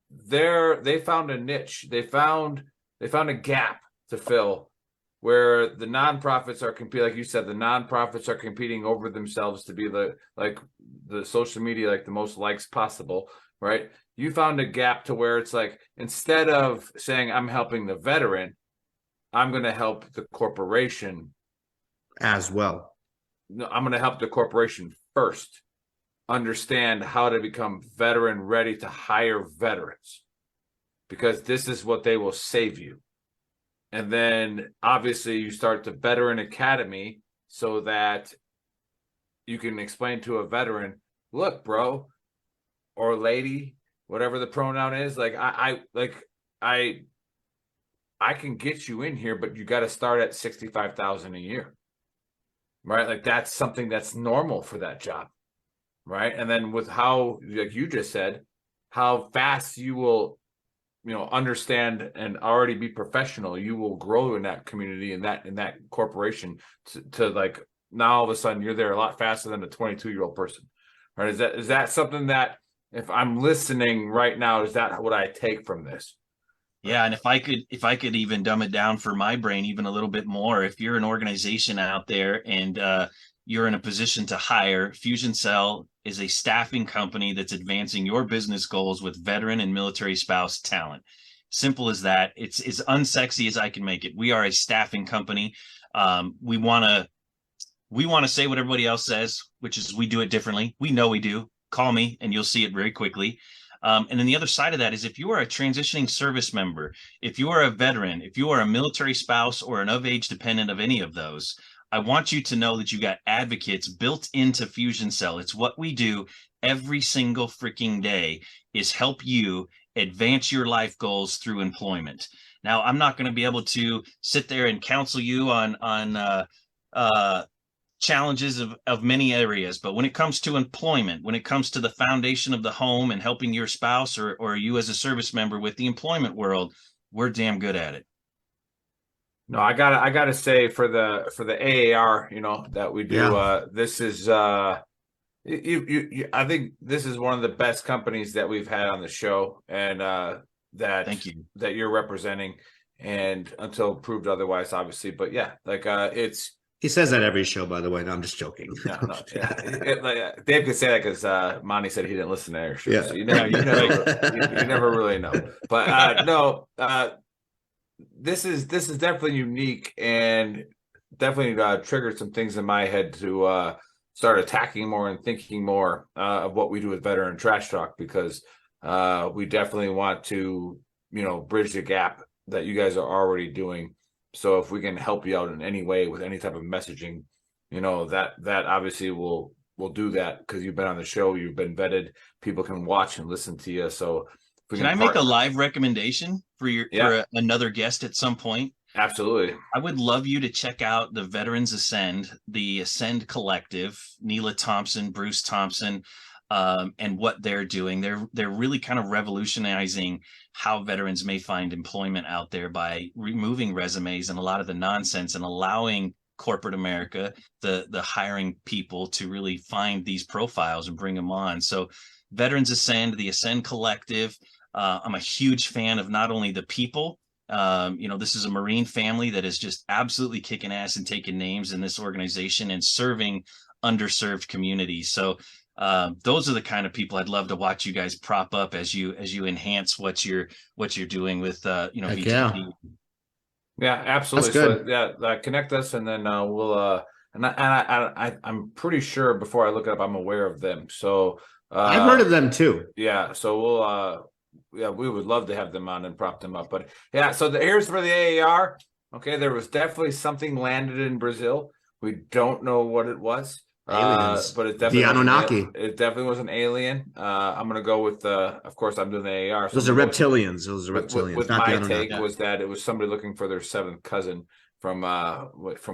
Speaker 2: they found a niche. They found a gap to fill where the nonprofits are competing. Like you said, the nonprofits are competing over themselves to be the social media, like the most likes possible, right? You found a gap to where it's like, instead of saying I'm helping the veteran, I'm going to help the corporation
Speaker 6: As well.
Speaker 2: No, I'm going to help the corporation first understand how to become veteran ready to hire veterans, because this is what they will save you. And then obviously you start the Veteran Academy so that you can explain to a veteran, look, bro or lady, whatever the pronoun is, like I can get you in here, but you got to start at 65,000 a year. Right? Like that's something that's normal for that job. Right? And then with how, like you just said, how fast you will, understand and already be professional, you will grow in that community and that corporation to like, now all of a sudden you're there a lot faster than a 22-year-old person. Right? Is that something that, if I'm listening right now, is that what I take from this?
Speaker 7: Yeah, and if I could even dumb it down for my brain even a little bit more, if you're an organization out there and you're in a position to hire, Fusion Cell is a staffing company that's advancing your business goals with veteran and military spouse talent. Simple as that. It's as unsexy as I can make it. We are a staffing company. We want to say what everybody else says, which is we do it differently. We know we do. Call me and you'll see it very quickly. And then the other side of that is if you are a transitioning service member, if you are a veteran, if you are a military spouse or an of-age dependent of any of those, I want you to know that you got advocates built into Fusion Cell. It's what we do every single freaking day is help you advance your life goals through employment. Now, I'm not going to be able to sit there and counsel you on challenges of many areas, but when it comes to employment, when it comes to the foundation of the home and helping your spouse or you as a service member with the employment world, we're damn good at it.
Speaker 2: No, I gotta say for the AAR, that we do, this is I think this is one of the best companies that we've had on the show, and
Speaker 7: Thank you.
Speaker 2: that you're representing, and until proved otherwise, obviously. But yeah, it's.
Speaker 6: He says that every show, by the way. No, I'm just joking.
Speaker 2: No, Dave could say that because Monty said he didn't listen to our show.
Speaker 6: Yeah.
Speaker 2: So you never really know. But no, this is definitely unique and definitely triggered some things in my head to start attacking more and thinking more of what we do with Veteran Trash Talk, because we definitely want to bridge the gap that you guys are already doing. So if we can help you out in any way with any type of messaging, that obviously will do that, because you've been on the show, you've been vetted, people can watch and listen to you. So
Speaker 7: can I make a live recommendation for another guest at some point?
Speaker 2: Absolutely.
Speaker 7: I would love you to check out the Veterans Ascend, the Ascend Collective, Neela Thompson, Bruce Thompson, and what they're doing. They're really kind of revolutionizing how veterans may find employment out there by removing resumes and a lot of the nonsense and allowing corporate America, the hiring people, to really find these profiles and bring them on. So Veterans Ascend, the Ascend Collective, I'm a huge fan of not only the people. This is a Marine family that is just absolutely kicking ass and taking names in this organization and serving underserved communities. So those are the kind of people I'd love to watch you guys prop up as you enhance what you're doing with VTP.
Speaker 2: Yeah, absolutely. So connect us, and then we'll I'm pretty sure before I look it up, I'm aware of them. So
Speaker 6: I've heard of them too.
Speaker 2: Yeah, so we'll we would love to have them on and prop them up. But yeah, so here's for the AAR. Okay, there was definitely something landed in Brazil. We don't know what it was.
Speaker 6: Aliens.
Speaker 2: But it definitely
Speaker 6: the Anunnaki.
Speaker 2: It definitely was an alien. I'm gonna go with of course I'm doing the AR.
Speaker 6: Those are reptilians. Those are reptilians.
Speaker 2: With
Speaker 6: not
Speaker 2: my
Speaker 6: the
Speaker 2: take was that it was somebody looking for their seventh cousin from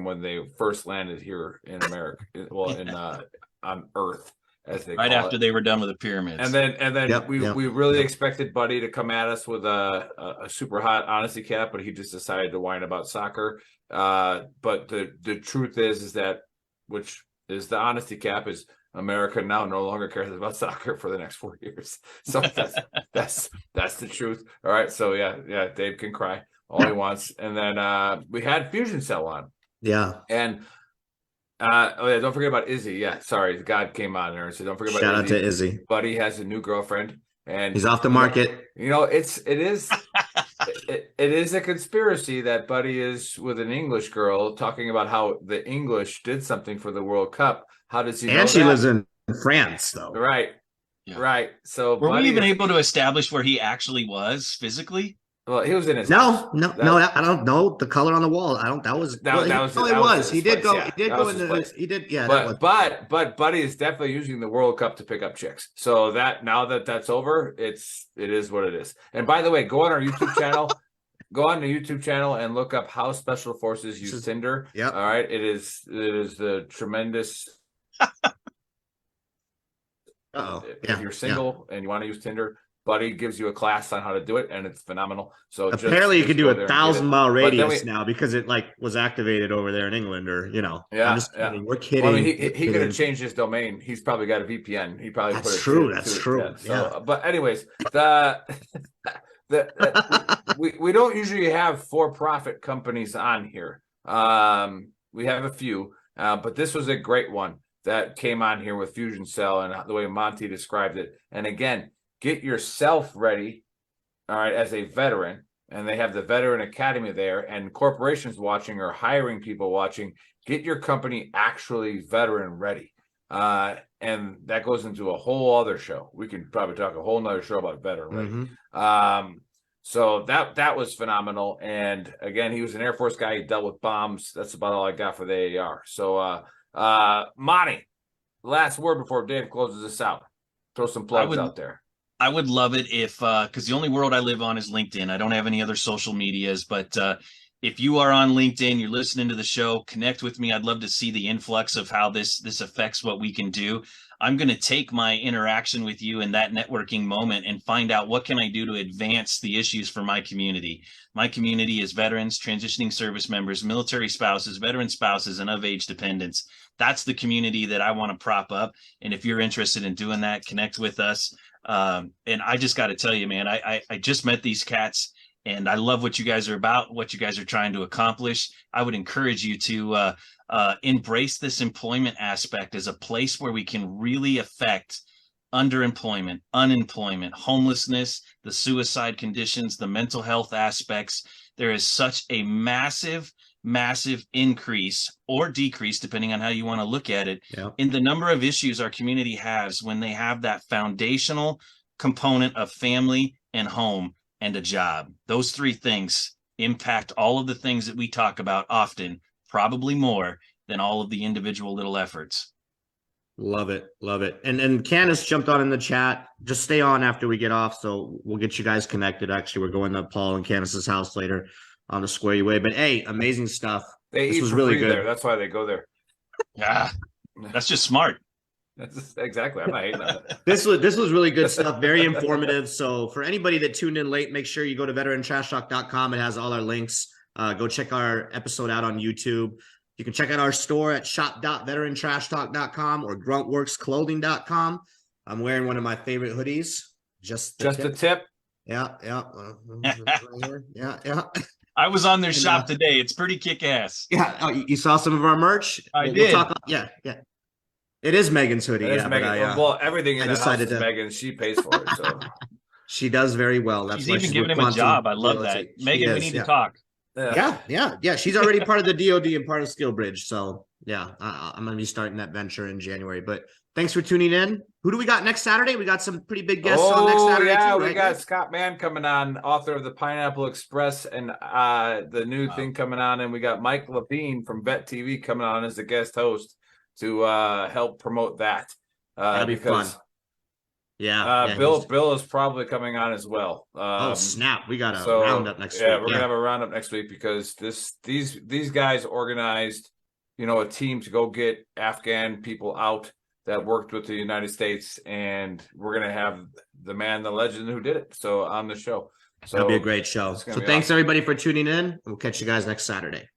Speaker 2: when they first landed here in America. Well, on Earth, as they
Speaker 7: right
Speaker 2: call
Speaker 7: after
Speaker 2: it.
Speaker 7: they were done with the pyramids.
Speaker 2: And then we really expected Buddy to come at us with a super hot honesty cap, but he just decided to whine about soccer. But the truth is that which is the honesty cap is America now no longer cares about soccer for the next 4 years. So that's the truth. All right. So yeah, Dave can cry all he wants. And then we had Fusion Cell on.
Speaker 6: Yeah.
Speaker 2: And don't forget about Izzy. Yeah, sorry, God came on there and said, don't forget about
Speaker 6: Shout
Speaker 2: Izzy.
Speaker 6: out to Izzy.
Speaker 2: Buddy has a new girlfriend, and
Speaker 6: He's off the market.
Speaker 2: It is a conspiracy that Buddy is with an English girl talking about how the English did something for the World Cup. How does he know
Speaker 6: And she
Speaker 2: that?
Speaker 6: lives in France, though.
Speaker 2: Right.
Speaker 7: Yeah.
Speaker 2: Right. So
Speaker 7: were
Speaker 2: Buddy
Speaker 7: we even able to establish where he actually was physically?
Speaker 2: Well, he was in his
Speaker 6: No, I don't know the color on the wall. I don't. That was. He did go. He did go into. He did. Yeah.
Speaker 2: But Buddy is definitely using the World Cup to pick up chicks. So that now that's over, it is what it is. And by the way, go on our YouTube channel. Go on the YouTube channel and look up how Special Forces use Tinder.
Speaker 6: Yeah.
Speaker 2: All right. It is the tremendous. If you're single and you want to use Tinder, Buddy gives you a class on how to do it, and it's phenomenal. So
Speaker 6: apparently you can do a 1,000-mile radius
Speaker 2: we,
Speaker 6: now because it was activated over there in England, or
Speaker 2: Yeah,
Speaker 6: I'm just kidding. We're kidding.
Speaker 2: Well, I mean, he could have changed his domain. He's probably got a VPN. He probably
Speaker 6: that's
Speaker 2: put it
Speaker 6: true.
Speaker 2: To,
Speaker 6: that's
Speaker 2: to,
Speaker 6: true.
Speaker 2: Yeah. So, but anyways, we don't usually have for-profit companies on here. We have a few, but this was a great one that came on here with Fusion Cell and the way Monty described it. And again, get yourself ready, all right, as a veteran, and they have the Veteran Academy there, and corporations watching or hiring people watching, get your company actually veteran ready. And that goes into a whole other show. We can probably talk a whole nother show about veteran ready. So that was phenomenal. And again, he was an Air Force guy. He dealt with bombs. That's about all I got for the AAR. So, Monty, last word before Dave closes this out. Throw some plugs out there.
Speaker 7: I would love it if, because the only world I live on is LinkedIn. I don't have any other social medias, but if you are on LinkedIn, you're listening to the show, connect with me. I'd love to see the influx of how this affects what we can do. I'm going to take my interaction with you in that networking moment and find out what can I do to advance the issues for my community. My community is veterans, transitioning service members, military spouses, veteran spouses, and of-age dependents. That's the community that I want to prop up. And if you're interested in doing that, connect with us. And I just got to tell you, man, I just met these cats. And I love what you guys are about, what you guys are trying to accomplish. I would encourage you to embrace this employment aspect as a place where we can really affect underemployment, unemployment, homelessness, the suicide conditions, the mental health aspects. There is such a massive increase or decrease, depending on how you want to look at it, in the number of issues our community has when they have that foundational component of family and home and a job. Those three things impact all of the things that we talk about often, probably more than all of the individual little efforts.
Speaker 6: Love it. And Candace jumped on in the chat. Just stay on after we get off, so we'll get you guys connected. Actually, we're going to Paul and Candace's house later on the Square You Way. But hey, amazing stuff.
Speaker 2: This was really good. There. That's why they go there.
Speaker 7: Yeah, that's just smart.
Speaker 2: That's exactly. I'm not hating on it.
Speaker 6: This was really good stuff. Very informative. So for anybody that tuned in late, make sure you go to veterantrashtalk.com. It has all our links. Go check our episode out on YouTube. You can check out our store at shop.veterantrashtalk.com or gruntworksclothing.com. I'm wearing one of my favorite hoodies. Just a tip. Yeah.
Speaker 7: I was on their shop today. It's pretty kick-ass.
Speaker 6: Yeah. Oh, you saw some of our merch?
Speaker 7: I did.
Speaker 6: Yeah. It is Megan's hoodie.
Speaker 2: It is Megan. Well, everything in the house is
Speaker 6: to...
Speaker 2: Megan. She pays for it. So
Speaker 6: she does very well. That's
Speaker 7: she's
Speaker 6: why
Speaker 7: even giving him a job. I love that. Megan, we need to talk.
Speaker 6: Yeah. She's already part of the DoD and part of SkillBridge. So yeah, I'm going to be starting that venture in January. But thanks for tuning in. Who do we got next Saturday? We got some pretty big guests on next Saturday.
Speaker 2: Yeah,
Speaker 6: too, right?
Speaker 2: We got Scott Mann coming on, author of the Pineapple Express, and the new thing coming on, and we got Mike Lapine from Vet TV coming on as a guest host to help promote that.
Speaker 6: That'll be fun. Yeah,
Speaker 2: Bill is probably coming on as well.
Speaker 6: Oh snap! We got a roundup next week.
Speaker 2: Yeah, we're gonna have a roundup next week because these guys organized, a team to go get Afghan people out that worked with the United States, and we're gonna have the man, the legend who did it, so on the show. So
Speaker 6: that'll be a great show. So thanks everybody for tuning in. We'll catch you guys next Saturday.